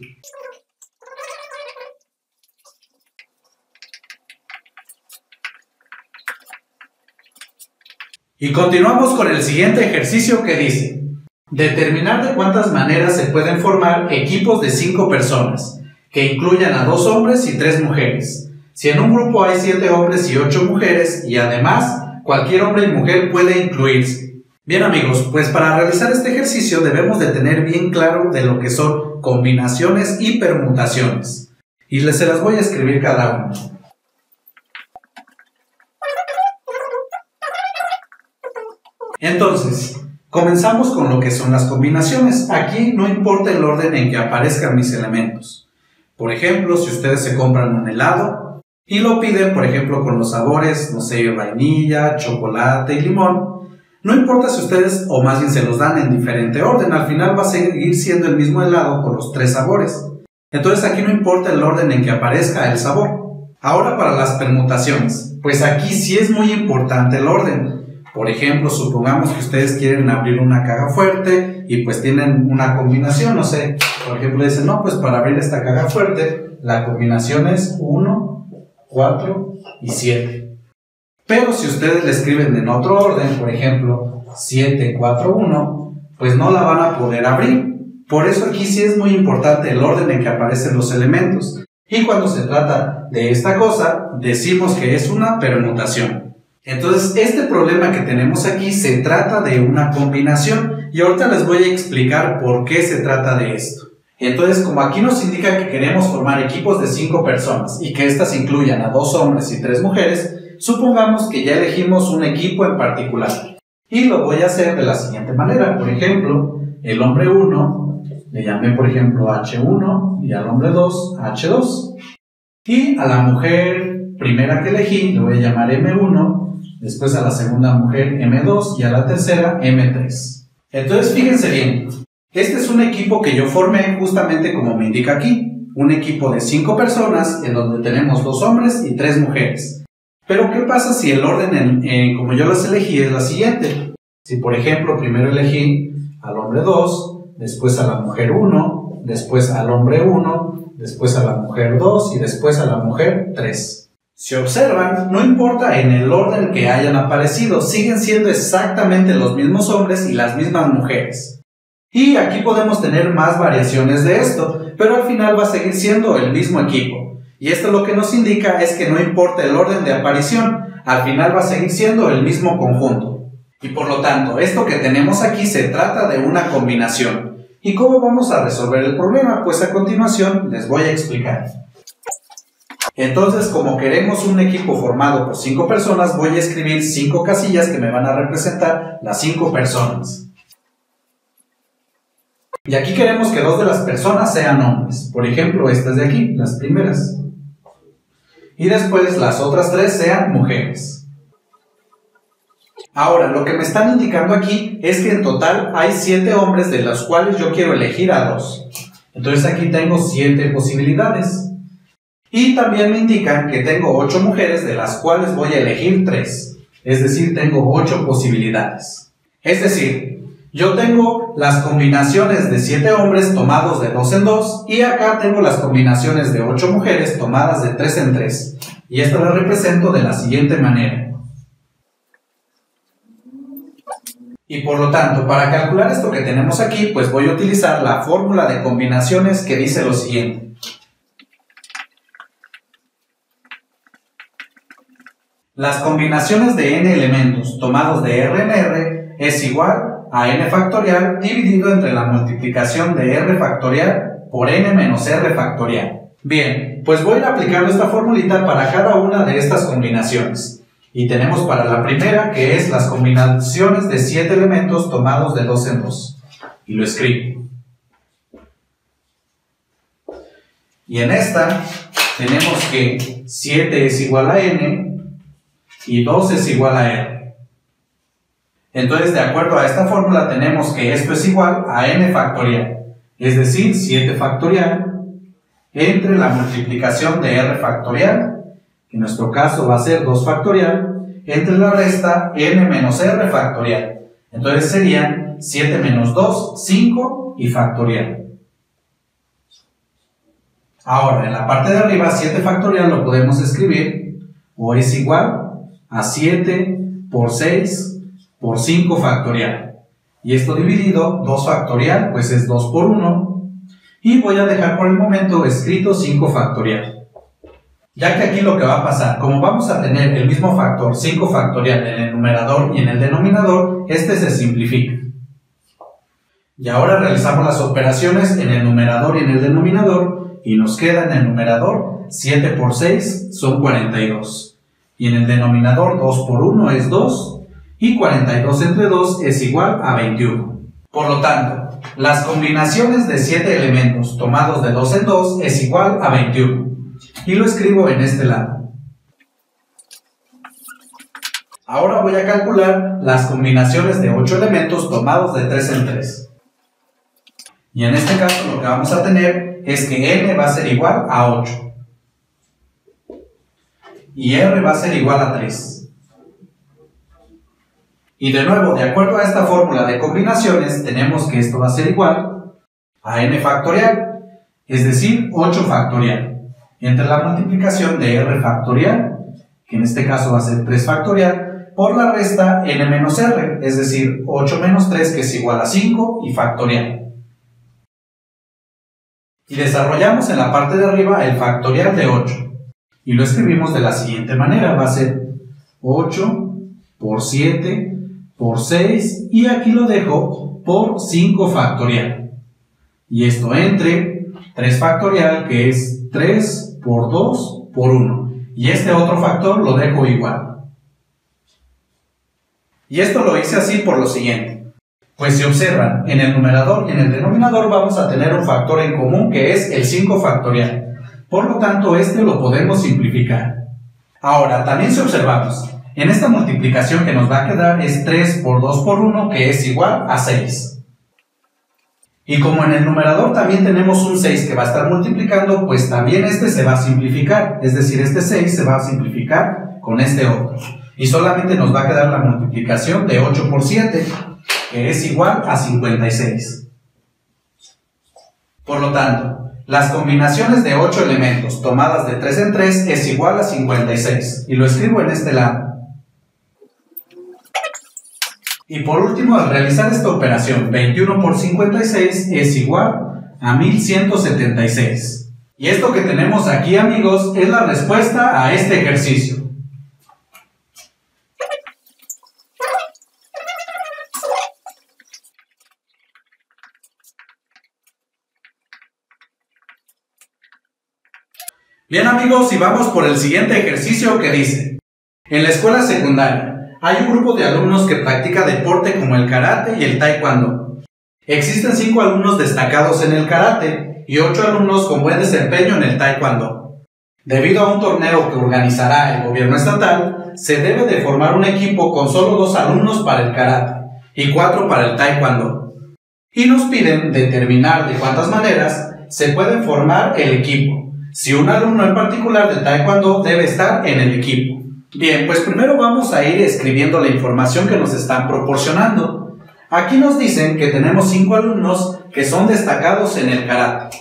Y continuamos con el siguiente ejercicio que dice: determinar de cuántas maneras se pueden formar equipos de 5 personas, que incluyan a 2 hombres y 3 mujeres. Si en un grupo hay 7 hombres y 8 mujeres, y además cualquier hombre y mujer puede incluirse. Bien amigos, pues para realizar este ejercicio debemos de tener bien claro de lo que son combinaciones y permutaciones. Y se las voy a escribir cada una. Entonces, comenzamos con lo que son las combinaciones. Aquí no importa el orden en que aparezcan mis elementos. Por ejemplo, si ustedes se compran un helado y lo piden, por ejemplo, con los sabores, no sé, vainilla, chocolate y limón, no importa si ustedes, o más bien se los dan en diferente orden, al final va a seguir siendo el mismo helado con los 3 sabores. Entonces aquí no importa el orden en que aparezca el sabor. Ahora para las permutaciones, pues aquí sí es muy importante el orden. Por ejemplo, supongamos que ustedes quieren abrir una caja fuerte y pues tienen una combinación, no sé, por ejemplo dicen, no, pues para abrir esta caja fuerte, la combinación es 1, 4 y 7. Pero si ustedes le escriben en otro orden, por ejemplo, 7, 4, 1, pues no la van a poder abrir. Por eso aquí sí es muy importante el orden en que aparecen los elementos. Y cuando se trata de esta cosa, decimos que es una permutación. Entonces, este problema que tenemos aquí se trata de una combinación y ahorita les voy a explicar por qué se trata de esto. Entonces, como aquí nos indica que queremos formar equipos de 5 personas y que éstas incluyan a 2 hombres y 3 mujeres, supongamos que ya elegimos un equipo en particular. Y lo voy a hacer de la siguiente manera. Por ejemplo, el hombre 1, le llamé por ejemplo H1 y al hombre 2, H2. Y a la mujer primera que elegí le voy a llamar M1. Después a la segunda mujer M2 y a la tercera M3. Entonces fíjense bien, este es un equipo que yo formé justamente como me indica aquí, un equipo de 5 personas en donde tenemos 2 hombres y 3 mujeres. Pero ¿qué pasa si el orden como yo las elegí es la siguiente? Si por ejemplo primero elegí al hombre 2, después a la mujer 1, después al hombre 1, después a la mujer 2 y después a la mujer 3. Si observan, no importa en el orden que hayan aparecido, siguen siendo exactamente los mismos hombres y las mismas mujeres. Y aquí podemos tener más variaciones de esto, pero al final va a seguir siendo el mismo equipo. Y esto lo que nos indica es que no importa el orden de aparición, al final va a seguir siendo el mismo conjunto. Y por lo tanto, esto que tenemos aquí se trata de una combinación. ¿Y cómo vamos a resolver el problema? Pues a continuación les voy a explicar. Entonces, como queremos un equipo formado por 5 personas, voy a escribir 5 casillas que me van a representar las 5 personas. Y aquí queremos que 2 de las personas sean hombres. Por ejemplo, estas de aquí, las primeras. Y después las otras 3 sean mujeres. Ahora, lo que me están indicando aquí es que en total hay 7 hombres de los cuales yo quiero elegir a 2. Entonces aquí tengo 7 posibilidades. Y también me indican que tengo 8 mujeres de las cuales voy a elegir 3. Es decir, tengo 8 posibilidades. Es decir, yo tengo las combinaciones de 7 hombres tomados de 2 en 2 y acá tengo las combinaciones de 8 mujeres tomadas de 3 en 3. Y esto lo represento de la siguiente manera. Y por lo tanto, para calcular esto que tenemos aquí, pues voy a utilizar la fórmula de combinaciones que dice lo siguiente. Las combinaciones de n elementos tomados de R en R es igual a n factorial dividido entre la multiplicación de R factorial por n menos R factorial. Bien, pues voy a ir aplicando esta formulita para cada una de estas combinaciones. Y tenemos para la primera que es las combinaciones de 7 elementos tomados de 2 en 2. Y lo escribo. Y en esta tenemos que 7 es igual a n y 2 es igual a R. Entonces, de acuerdo a esta fórmula, tenemos que esto es igual a n factorial, es decir, 7 factorial entre la multiplicación de R factorial, que en nuestro caso va a ser 2 factorial, entre la resta n menos R factorial. Entonces serían 7 menos 2, 5 y factorial. Ahora, en la parte de arriba, 7 factorial lo podemos escribir o es igual a 7 por 6 por 5 factorial. Y esto dividido, 2 factorial, pues es 2 por 1. Y voy a dejar por el momento escrito 5 factorial. Ya que aquí lo que va a pasar, como vamos a tener el mismo factor 5 factorial en el numerador y en el denominador, este se simplifica. Y ahora realizamos las operaciones en el numerador y en el denominador y nos queda en el numerador 7 por 6 son 42. Y en el denominador 2 por 1 es 2 y 42 entre 2 es igual a 21. Por lo tanto, las combinaciones de 7 elementos tomados de 2 en 2 es igual a 21. Y lo escribo en este lado. Ahora voy a calcular las combinaciones de 8 elementos tomados de 3 en 3. Y en este caso lo que vamos a tener es que n va a ser igual a 8. Y r va a ser igual a 3. Y de nuevo, de acuerdo a esta fórmula de combinaciones, tenemos que esto va a ser igual a n factorial, es decir, 8 factorial, entre la multiplicación de r factorial, que en este caso va a ser 3 factorial, por la resta n menos r, es decir, 8 menos 3, que es igual a 5, y factorial. Y desarrollamos en la parte de arriba el factorial de 8. Y lo escribimos de la siguiente manera. Va a ser 8 por 7 por 6 y aquí lo dejo por 5 factorial. Y esto entre 3 factorial, que es 3 por 2 por 1. Y este otro factor lo dejo igual. Y esto lo hice así por lo siguiente. Pues si observan, en el numerador y en el denominador vamos a tener un factor en común que es el 5 factorial. Por lo tanto, este lo podemos simplificar. Ahora, también si observamos, en esta multiplicación que nos va a quedar es 3 por 2 por 1, que es igual a 6. Y como en el numerador también tenemos un 6 que va a estar multiplicando, pues también este se va a simplificar. Es decir, este 6 se va a simplificar con este otro. Y solamente nos va a quedar la multiplicación de 8 por 7, que es igual a 56. Por lo tanto, las combinaciones de 8 elementos tomadas de 3 en 3 es igual a 56. Y lo escribo en este lado. Y por último, al realizar esta operación, 21 por 56 es igual a 1176. Y esto que tenemos aquí, amigos, es la respuesta a este ejercicio. Bien, amigos, y vamos por el siguiente ejercicio que dice: en la escuela secundaria hay un grupo de alumnos que practica deporte como el karate y el taekwondo. Existen 5 alumnos destacados en el karate y 8 alumnos con buen desempeño en el taekwondo. Debido a un torneo que organizará el gobierno estatal, se debe de formar un equipo con solo 2 alumnos para el karate y 4 para el taekwondo. Y nos piden determinar de cuántas maneras se puede formar el equipo, si un alumno en particular de taekwondo debe estar en el equipo. Bien, pues primero vamos a ir escribiendo la información que nos están proporcionando. Aquí nos dicen que tenemos 5 alumnos que son destacados en el karate.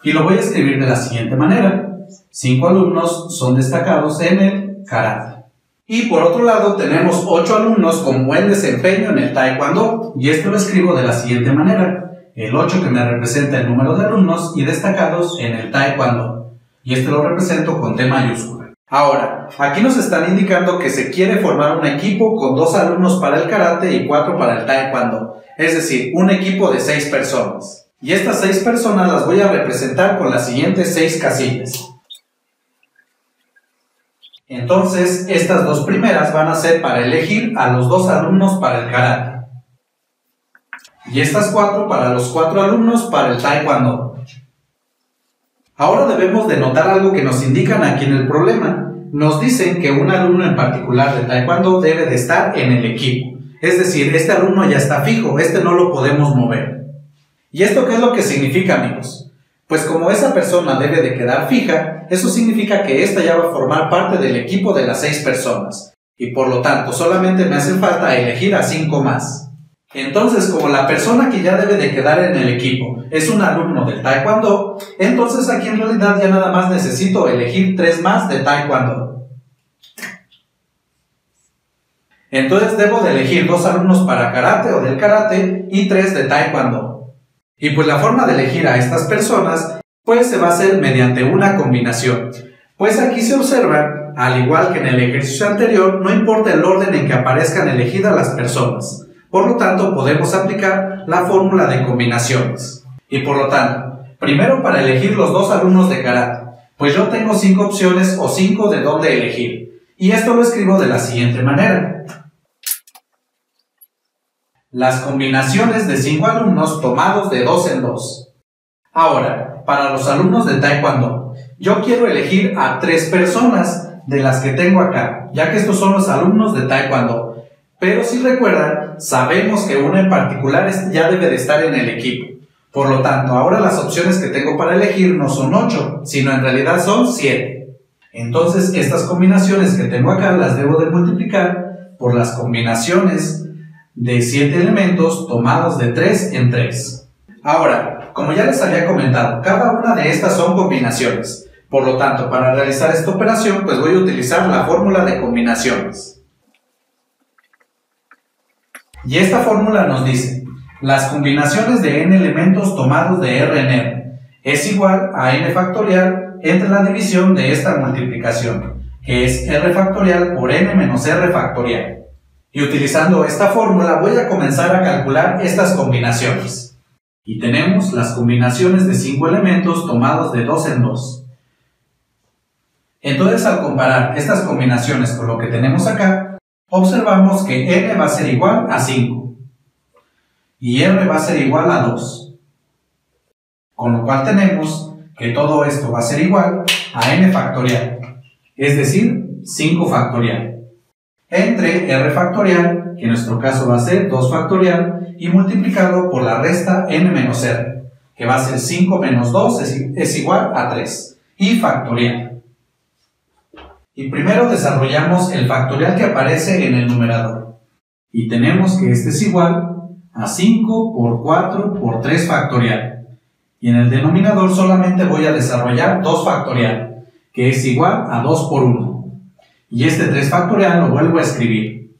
Y lo voy a escribir de la siguiente manera: 5 alumnos son destacados en el karate. Y por otro lado tenemos 8 alumnos con buen desempeño en el taekwondo. Y esto lo escribo de la siguiente manera: el 8 que me representa el número de alumnos y destacados en el taekwondo. Y este lo represento con T mayúscula. Ahora, aquí nos están indicando que se quiere formar un equipo con 2 alumnos para el karate y 4 para el taekwondo, es decir, un equipo de 6 personas. Y estas 6 personas las voy a representar con las siguientes 6 casillas. Entonces, estas 2 primeras van a ser para elegir a los 2 alumnos para el karate. Y estas 4 para los 4 alumnos para el taekwondo. Ahora debemos de notar algo que nos indican aquí en el problema. Nos dicen que un alumno en particular de taekwondo debe de estar en el equipo. Es decir, este alumno ya está fijo, este no lo podemos mover. ¿Y esto qué es lo que significa, amigos? Pues como esa persona debe de quedar fija, eso significa que esta ya va a formar parte del equipo de las 6 personas. Y por lo tanto, solamente me hace falta elegir a 5 más. Entonces, como la persona que ya debe de quedar en el equipo es un alumno del taekwondo, entonces aquí en realidad ya nada más necesito elegir 3 más de taekwondo. Entonces debo de elegir 2 alumnos para karate o del karate y 3 de taekwondo. Y pues la forma de elegir a estas personas pues se va a hacer mediante una combinación. Pues aquí se observa, al igual que en el ejercicio anterior, no importa el orden en que aparezcan elegidas las personas. Por lo tanto, podemos aplicar la fórmula de combinaciones. Y por lo tanto, primero para elegir los dos alumnos de karate, pues yo tengo 5 opciones o 5 de dónde elegir. Y esto lo escribo de la siguiente manera. Las combinaciones de 5 alumnos tomados de 2 en 2. Ahora, para los alumnos de Taekwondo, yo quiero elegir a 3 personas de las que tengo acá, ya que estos son los alumnos de Taekwondo. Pero si recuerdan, sabemos que uno en particular ya debe de estar en el equipo. Por lo tanto, ahora las opciones que tengo para elegir no son 8, sino en realidad son 7. Entonces, estas combinaciones que tengo acá las debo de multiplicar por las combinaciones de 7 elementos tomados de 3 en 3. Ahora, como ya les había comentado, cada una de estas son combinaciones. Por lo tanto, para realizar esta operación, pues voy a utilizar la fórmula de combinaciones. Y esta fórmula nos dice, las combinaciones de n elementos tomados de r en r es igual a n factorial entre la división de esta multiplicación, que es r factorial por n menos r factorial. Y utilizando esta fórmula voy a comenzar a calcular estas combinaciones. Y tenemos las combinaciones de 5 elementos tomados de 2 en 2. Entonces, al comparar estas combinaciones con lo que tenemos acá, observamos que n va a ser igual a 5 y r va a ser igual a 2. Con lo cual tenemos que todo esto va a ser igual a n factorial, es decir, 5 factorial. Entre r factorial, que en nuestro caso va a ser 2 factorial, y multiplicado por la resta n menos r, que va a ser 5 menos 2 es igual a 3, y factorial. Y primero desarrollamos el factorial que aparece en el numerador. Y tenemos que este es igual a 5 por 4 por 3 factorial. Y en el denominador solamente voy a desarrollar 2 factorial, que es igual a 2 por 1. Y este 3 factorial lo vuelvo a escribir.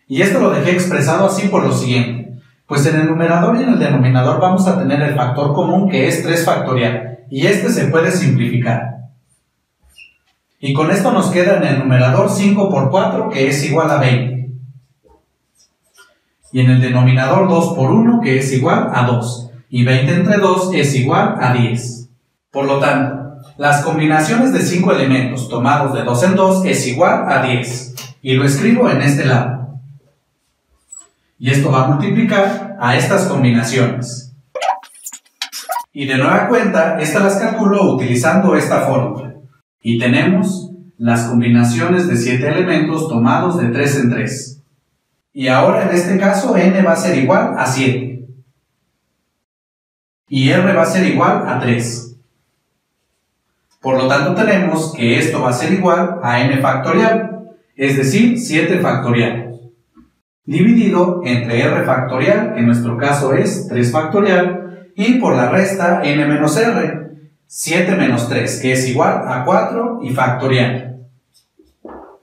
Y esto lo dejé expresado así por lo siguiente. Pues en el numerador y en el denominador vamos a tener el factor común que es 3 factorial. Y este se puede simplificar. Y con esto nos queda en el numerador 5 por 4 que es igual a 20. Y en el denominador 2 por 1 que es igual a 2. Y 20 entre 2 es igual a 10. Por lo tanto, las combinaciones de 5 elementos tomados de 2 en 2 es igual a 10. Y lo escribo en este lado. Y esto va a multiplicar a estas combinaciones. Y de nueva cuenta, estas las calculo utilizando esta fórmula. Y tenemos las combinaciones de 7 elementos tomados de 3 en 3. Y ahora en este caso n va a ser igual a 7. Y r va a ser igual a 3. Por lo tanto tenemos que esto va a ser igual a n factorial, es decir, 7 factorial, dividido entre r factorial, que en nuestro caso es 3 factorial, y por la resta n menos r, 7 menos 3, que es igual a 4 y factorial.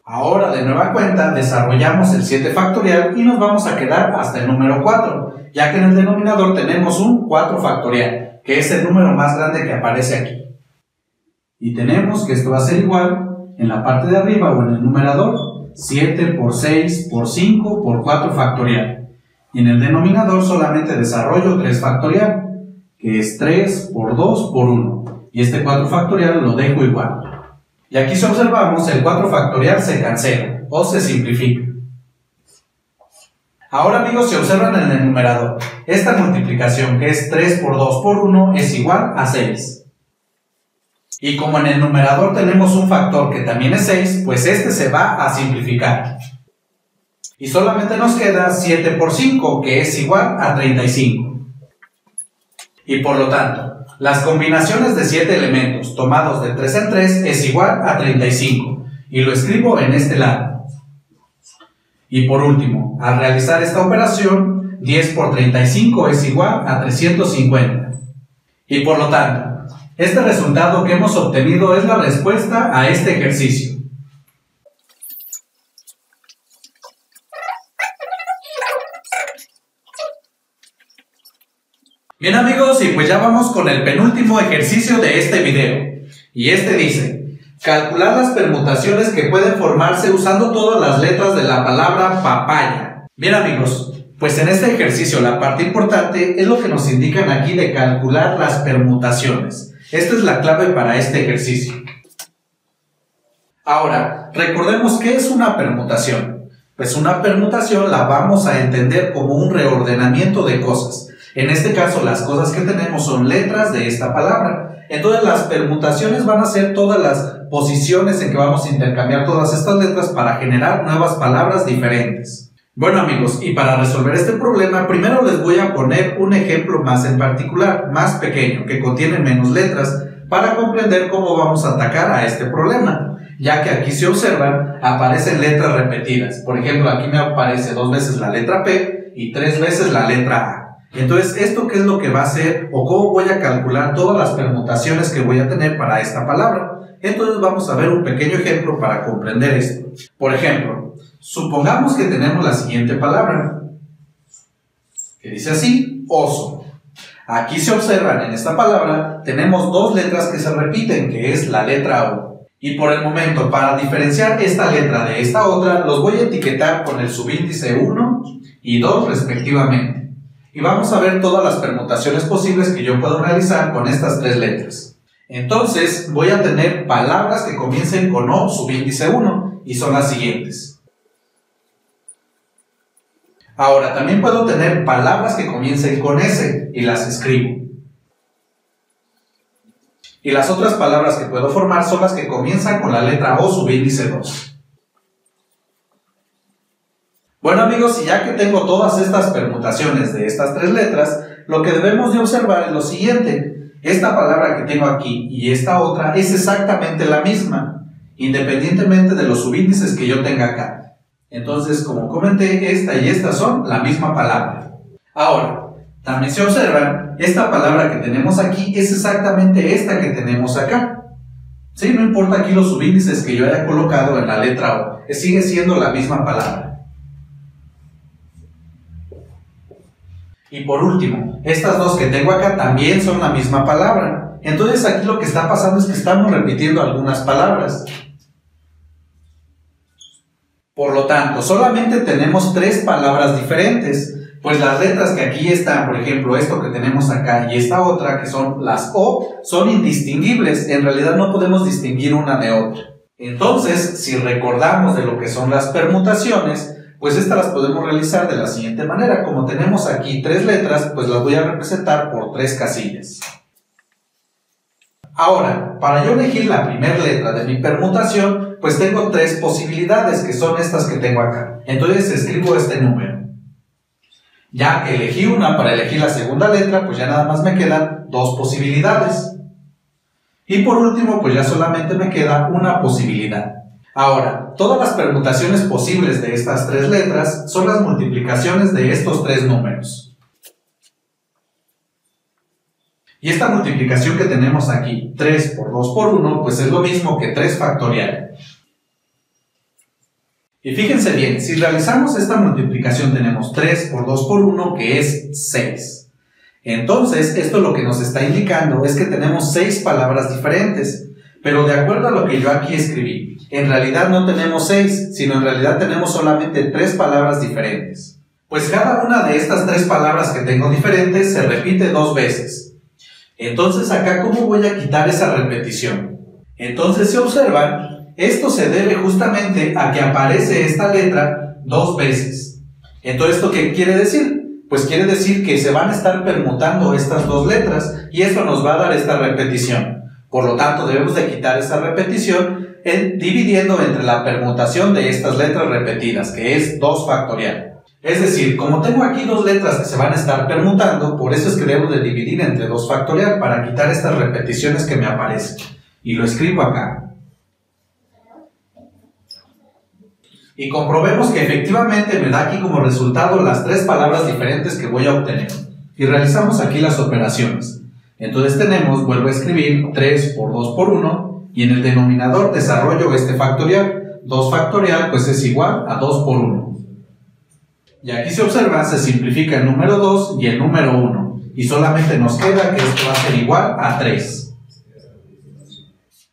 Ahora de nueva cuenta desarrollamos el 7 factorial y nos vamos a quedar hasta el número 4, ya que en el denominador tenemos un 4 factorial, que es el número más grande que aparece aquí. Y tenemos que esto va a ser igual, en la parte de arriba o en el numerador, 7 por 6 por 5 por 4 factorial. Y en el denominador solamente desarrollo 3 factorial, que es 3 por 2 por 1. Y este 4 factorial lo dejo igual. Y aquí si observamos, el 4 factorial se cancela o se simplifica. Ahora amigos, si observan en el numerador, esta multiplicación que es 3 por 2 por 1 es igual a 6. Y como en el numerador tenemos un factor que también es 6, pues este se va a simplificar. Y solamente nos queda 7 por 5, que es igual a 35. Y por lo tanto, las combinaciones de 7 elementos tomados de 3 en 3 es igual a 35. Y lo escribo en este lado. Y por último, al realizar esta operación, 10 por 35 es igual a 350. Y por lo tanto, este resultado que hemos obtenido es la respuesta a este ejercicio. Bien amigos, y pues ya vamos con el penúltimo ejercicio de este video. Y este dice, calcular las permutaciones que pueden formarse usando todas las letras de la palabra papaya. Bien amigos, pues en este ejercicio la parte importante es lo que nos indican aquí de calcular las permutaciones. Esta es la clave para este ejercicio. Ahora, recordemos qué es una permutación. Pues una permutación la vamos a entender como un reordenamiento de cosas. En este caso, las cosas que tenemos son letras de esta palabra. Entonces, las permutaciones van a ser todas las posiciones en que vamos a intercambiar todas estas letras para generar nuevas palabras diferentes. Bueno amigos, y para resolver este problema, primero les voy a poner un ejemplo más en particular, más pequeño, que contiene menos letras, para comprender cómo vamos a atacar a este problema. Ya que aquí, si observan, aparecen letras repetidas. Por ejemplo, aquí me aparece 2 veces la letra P y 3 veces la letra A. Entonces, ¿esto qué es lo que va a hacer o cómo voy a calcular todas las permutaciones que voy a tener para esta palabra? Entonces, vamos a ver un pequeño ejemplo para comprender esto. Por ejemplo, supongamos que tenemos la siguiente palabra, que dice así, oso. Aquí, si observan, en esta palabra tenemos 2 letras que se repiten, que es la letra O. Y por el momento, para diferenciar esta letra de esta otra, los voy a etiquetar con el subíndice 1 y 2 respectivamente. Y vamos a ver todas las permutaciones posibles que yo puedo realizar con estas 3 letras. Entonces, voy a tener palabras que comiencen con O subíndice 1 y son las siguientes. Ahora, también puedo tener palabras que comiencen con S y las escribo. Y las otras palabras que puedo formar son las que comienzan con la letra O subíndice 2. Bueno amigos, y ya que tengo todas estas permutaciones de estas 3 letras, lo que debemos de observar es lo siguiente. Esta palabra que tengo aquí y esta otra es exactamente la misma, independientemente de los subíndices que yo tenga acá. Entonces, como comenté, esta y esta son la misma palabra. Ahora, también se observan, esta palabra que tenemos aquí es exactamente esta que tenemos acá. ¿Sí? No importa aquí los subíndices que yo haya colocado en la letra O, sigue siendo la misma palabra. Y por último, estas 2 que tengo acá también son la misma palabra. Entonces aquí lo que está pasando es que estamos repitiendo algunas palabras. Por lo tanto, solamente tenemos 3 palabras diferentes. Pues las letras que aquí están, por ejemplo, esto que tenemos acá y esta otra, que son las O, son indistinguibles. En realidad no podemos distinguir una de otra. Entonces, si recordamos de lo que son las permutaciones, pues estas las podemos realizar de la siguiente manera. Como tenemos aquí 3 letras, pues las voy a representar por 3 casillas. Ahora, para yo elegir la primera letra de mi permutación, pues tengo 3 posibilidades, que son estas que tengo acá. Entonces escribo este número. Ya que elegí una, para elegir la segunda letra, pues ya nada más me quedan 2 posibilidades. Y por último, pues ya solamente me queda una posibilidad. Ahora, todas las permutaciones posibles de estas 3 letras son las multiplicaciones de estos 3 números. Y esta multiplicación que tenemos aquí, 3 por 2 por 1, pues es lo mismo que 3 factorial. Y fíjense bien, si realizamos esta multiplicación tenemos 3 por 2 por 1, que es 6. Entonces, esto lo que nos está indicando es que tenemos 6 palabras diferentes. Pero de acuerdo a lo que yo aquí escribí, en realidad no tenemos 6, sino en realidad tenemos solamente 3 palabras diferentes. Pues cada una de estas 3 palabras que tengo diferentes se repite 2 veces. Entonces acá, ¿cómo voy a quitar esa repetición? Entonces, si observan, esto se debe justamente a que aparece esta letra 2 veces. Entonces, ¿esto qué quiere decir? Pues quiere decir que se van a estar permutando estas 2 letras y eso nos va a dar esta repetición. Por lo tanto, debemos de quitar esa repetición dividiendo entre la permutación de estas letras repetidas, que es 2 factorial. Es decir, como tengo aquí 2 letras que se van a estar permutando, por eso es que debo de dividir entre 2 factorial para quitar estas repeticiones que me aparecen. Y lo escribo acá. Y comprobemos que efectivamente me da aquí como resultado las 3 palabras diferentes que voy a obtener. Y realizamos aquí las operaciones. Entonces tenemos, vuelvo a escribir, 3 por 2 por 1, y en el denominador desarrollo este factorial. 2 factorial pues es igual a 2 por 1. Y aquí se observa, se simplifica el número 2 y el número 1. Y solamente nos queda que esto va a ser igual a 3.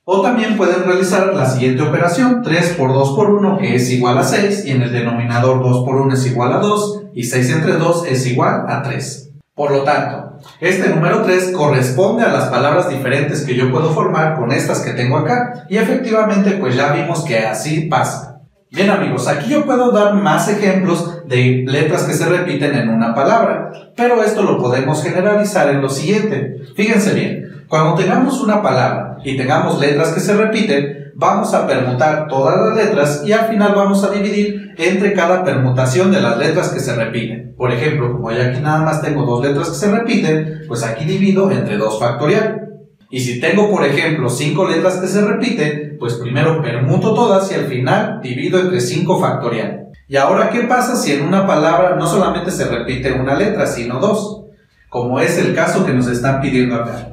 O también pueden realizar la siguiente operación, 3 por 2 por 1, que es igual a 6, y en el denominador 2 por 1 es igual a 2, y 6 entre 2 es igual a 3. Por lo tanto, este número 3 corresponde a las palabras diferentes que yo puedo formar con estas que tengo acá, y efectivamente pues ya vimos que así pasa. Bien amigos, aquí yo puedo dar más ejemplos de letras que se repiten en una palabra, pero esto lo podemos generalizar en lo siguiente. Fíjense bien, cuando tengamos una palabra y tengamos letras que se repiten, vamos a permutar todas las letras y al final vamos a dividir entre cada permutación de las letras que se repiten. Por ejemplo, como ya aquí nada más tengo dos letras que se repiten, pues aquí divido entre 2 factorial. Y si tengo, por ejemplo, 5 letras que se repiten, pues primero permuto todas y al final divido entre 5 factorial. Y ahora, ¿qué pasa si en una palabra no solamente se repite una letra, sino 2? Como es el caso que nos están pidiendo acá.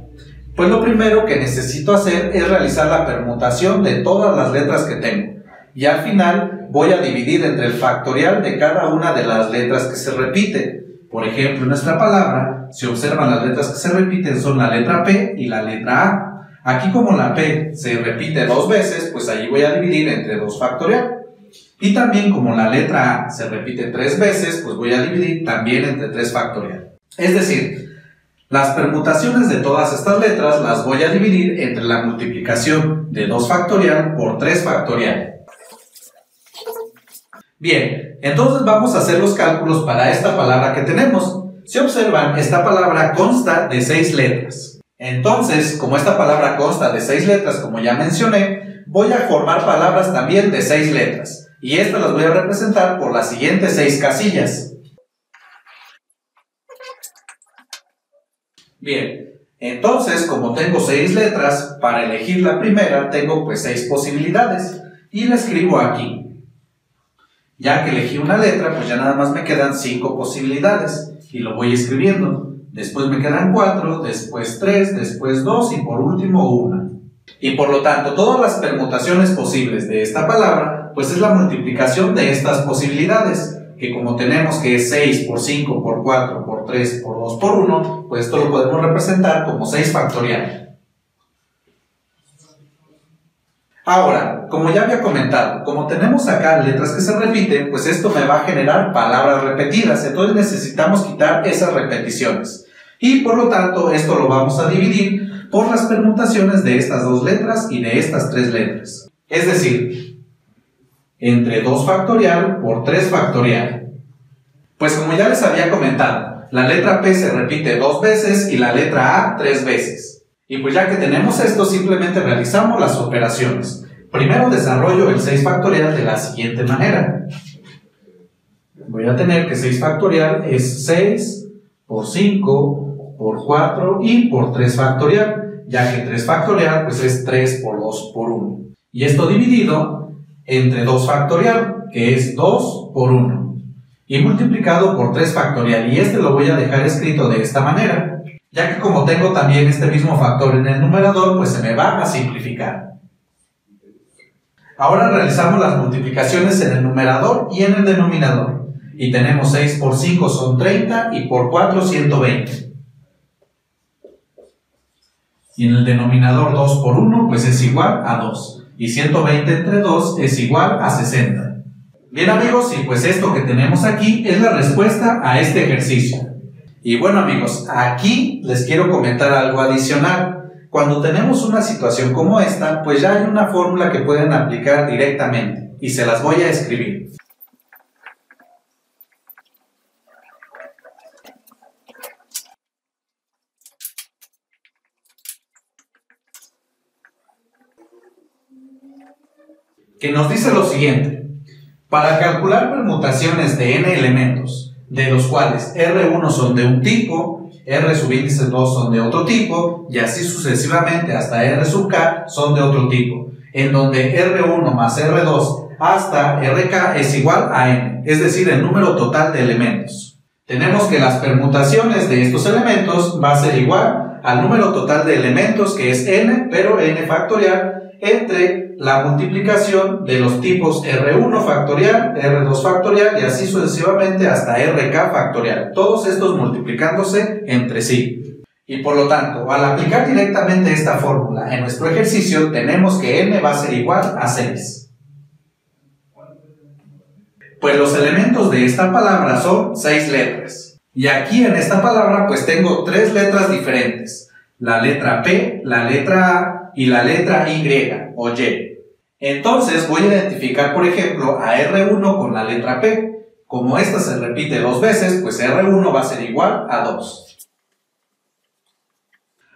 Pues lo primero que necesito hacer es realizar la permutación de todas las letras que tengo. Y al final voy a dividir entre el factorial de cada una de las letras que se repiten. Por ejemplo, en nuestra palabra, si observan las letras que se repiten son la letra P y la letra A. Aquí como la P se repite 2 veces, pues allí voy a dividir entre 2 factorial. Y también como la letra A se repite 3 veces, pues voy a dividir también entre 3 factorial. Es decir, las permutaciones de todas estas letras las voy a dividir entre la multiplicación de 2 factorial por 3 factorial. Bien, entonces vamos a hacer los cálculos para esta palabra que tenemos. Si observan, esta palabra consta de 6 letras. Entonces, como esta palabra consta de 6 letras, como ya mencioné, voy a formar palabras también de 6 letras. Y estas las voy a representar por las siguientes 6 casillas. Bien, entonces, como tengo 6 letras, para elegir la primera tengo pues 6 posibilidades. Y la escribo aquí. Ya que elegí una letra, pues ya nada más me quedan 5 posibilidades y lo voy escribiendo. Después me quedan 4, después 3, después 2 y por último 1. Y por lo tanto, todas las permutaciones posibles de esta palabra, pues es la multiplicación de estas posibilidades, que como tenemos que es 6 por 5 por 4 por 3 por 2 por 1, pues esto lo podemos representar como 6 factorial. Ahora, como ya había comentado, como tenemos acá letras que se repiten, pues esto me va a generar palabras repetidas, entonces necesitamos quitar esas repeticiones. Y por lo tanto, esto lo vamos a dividir por las permutaciones de estas 2 letras y de estas 3 letras. Es decir, entre 2 factorial por 3 factorial. Pues como ya les había comentado, la letra P se repite 2 veces y la letra A 3 veces. Y pues ya que tenemos esto, simplemente realizamos las operaciones. Primero desarrollo el 6 factorial de la siguiente manera. Voy a tener que 6 factorial es 6 por 5 por 4 y por 3 factorial, ya que 3 factorial pues es 3 por 2 por 1. Y esto dividido entre 2 factorial, que es 2 por 1. Y multiplicado por 3 factorial, y este lo voy a dejar escrito de esta manera. Ya que como tengo también este mismo factor en el numerador, pues se me va a simplificar. Ahora realizamos las multiplicaciones en el numerador y en el denominador. Y tenemos 6 por 5 son 30 y por 4 120. Y en el denominador 2 por 1 pues es igual a 2. Y 120 entre 2 es igual a 60. Bien amigos, y pues esto que tenemos aquí es la respuesta a este ejercicio. Y bueno amigos, aquí les quiero comentar algo adicional. Cuando tenemos una situación como esta, pues ya hay una fórmula que pueden aplicar directamente y se las voy a escribir. Que nos dice lo siguiente: para calcular permutaciones de n elementos, de los cuales R1 son de un tipo, R subíndice 2 son de otro tipo, y así sucesivamente hasta R sub k son de otro tipo, en donde R1 más R2 hasta RK es igual a n, es decir, el número total de elementos. Tenemos que las permutaciones de estos elementos va a ser igual al número total de elementos, que es n, pero n factorial, entre la multiplicación de los tipos R1 factorial, R2 factorial y así sucesivamente hasta RK factorial, todos estos multiplicándose entre sí. Y por lo tanto, al aplicar directamente esta fórmula en nuestro ejercicio, tenemos que n va a ser igual a 6. Pues los elementos de esta palabra son 6 letras. Y aquí en esta palabra pues tengo 3 letras diferentes. La letra P, la letra A y la letra Y o Y. Entonces voy a identificar por ejemplo a R1 con la letra P. Como esta se repite 2 veces, pues R1 va a ser igual a 2.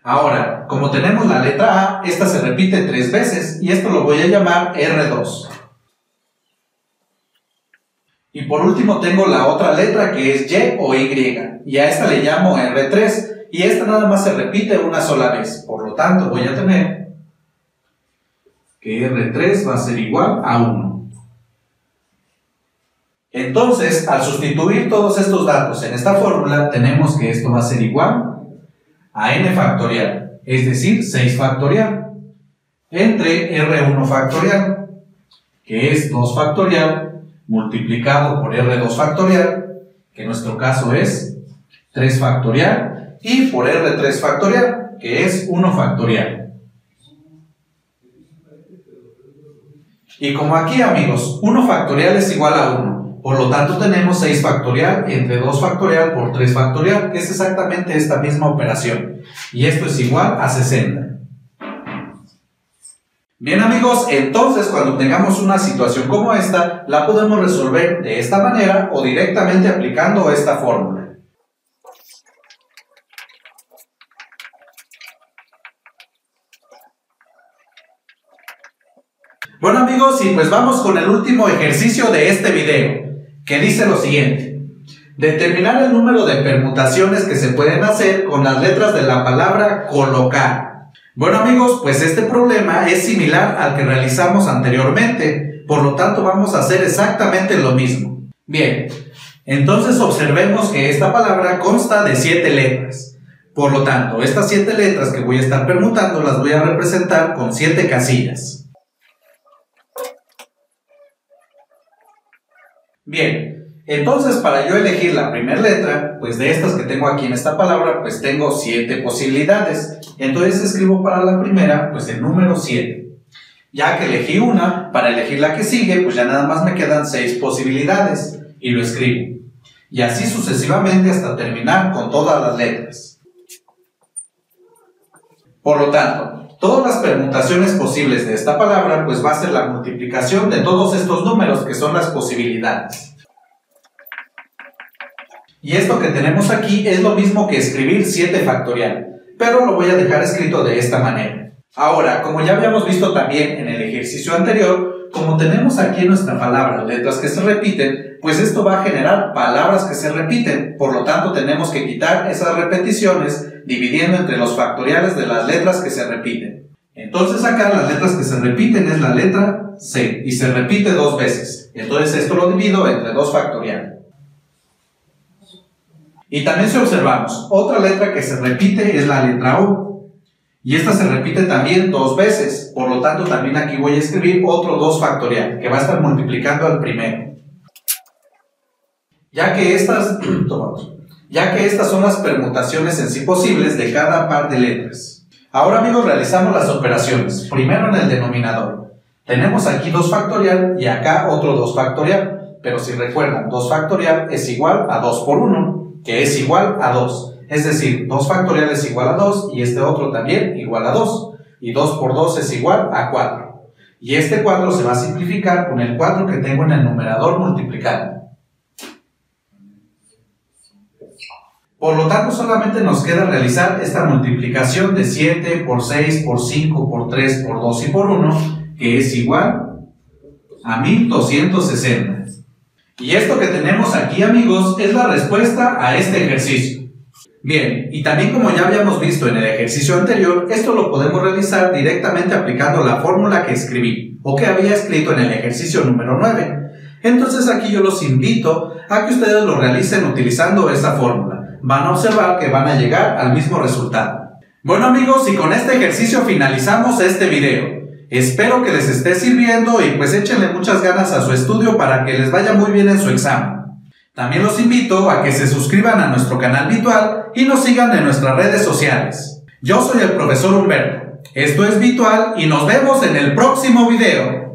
Ahora, como tenemos la letra A, esta se repite 3 veces y esto lo voy a llamar R2. Y por último tengo la otra letra que es Y o Y y a esta le llamo R3 y esta nada más se repite una sola vez. Por lo tanto voy a tener que R3 va a ser igual a 1. Entonces, al sustituir todos estos datos en esta fórmula, tenemos que esto va a ser igual a n factorial, es decir, 6 factorial, entre R1 factorial, que es 2 factorial, multiplicado por R2 factorial, que en nuestro caso es 3 factorial, y por R3 factorial, que es 1 factorial. Y como aquí, amigos, 1 factorial es igual a 1. Por lo tanto tenemos 6 factorial entre 2 factorial por 3 factorial, que es exactamente esta misma operación. Y esto es igual a 60. Bien amigos, entonces cuando tengamos una situación como esta, la podemos resolver de esta manera o directamente aplicando esta fórmula. Bueno amigos, y pues vamos con el último ejercicio de este video, que dice lo siguiente: determinar el número de permutaciones que se pueden hacer con las letras de la palabra colocar. Bueno amigos, pues este problema es similar al que realizamos anteriormente, por lo tanto vamos a hacer exactamente lo mismo. Bien, entonces observemos que esta palabra consta de 7 letras. Por lo tanto, estas 7 letras que voy a estar permutando las voy a representar con 7 casillas. Bien, entonces para yo elegir la primera letra, pues de estas que tengo aquí en esta palabra, pues tengo 7 posibilidades. Entonces escribo para la primera, pues el número 7. Ya que elegí una, para elegir la que sigue, pues ya nada más me quedan 6 posibilidades. Y lo escribo. Y así sucesivamente hasta terminar con todas las letras. Por lo tanto, todas las permutaciones posibles de esta palabra, pues va a ser la multiplicación de todos estos números que son las posibilidades. Y esto que tenemos aquí es lo mismo que escribir 7 factorial, pero lo voy a dejar escrito de esta manera. Ahora, como ya habíamos visto también en el ejercicio anterior, como tenemos aquí en nuestra palabra letras que se repiten, pues esto va a generar palabras que se repiten, por lo tanto tenemos que quitar esas repeticiones dividiendo entre los factoriales de las letras que se repiten. Entonces acá las letras que se repiten es la letra C y se repite 2 veces. Entonces esto lo divido entre 2 factorial. Y también si observamos, otra letra que se repite es la letra U. Y esta se repite también 2 veces. Por lo tanto también aquí voy a escribir otro 2 factorial que va a estar multiplicando al primero. Ya que estas son las permutaciones en sí posibles de cada par de letras. Ahora amigos, realizamos las operaciones. Primero en el denominador. Tenemos aquí 2 factorial y acá otro 2 factorial. Pero si recuerdan, 2 factorial es igual a 2 por 1, que es igual a 2. Es decir, 2 factorial es igual a 2 y este otro también igual a 2. Y 2 por 2 es igual a 4. Y este 4 se va a simplificar con el 4 que tengo en el numerador multiplicando. Por lo tanto, solamente nos queda realizar esta multiplicación de 7 por 6 por 5 por 3 por 2 y por 1, que es igual a 1260. Y esto que tenemos aquí, amigos, es la respuesta a este ejercicio. Bien, y también como ya habíamos visto en el ejercicio anterior, esto lo podemos realizar directamente aplicando la fórmula que escribí, o que había escrito en el ejercicio número 9. Entonces aquí yo los invito a que ustedes lo realicen utilizando esta fórmula. Van a observar que van a llegar al mismo resultado. Bueno amigos, y con este ejercicio finalizamos este video. Espero que les esté sirviendo y pues échenle muchas ganas a su estudio para que les vaya muy bien en su examen. También los invito a que se suscriban a nuestro canal Virtual y nos sigan en nuestras redes sociales. Yo soy el profesor Humberto. Esto es Virtual y nos vemos en el próximo video.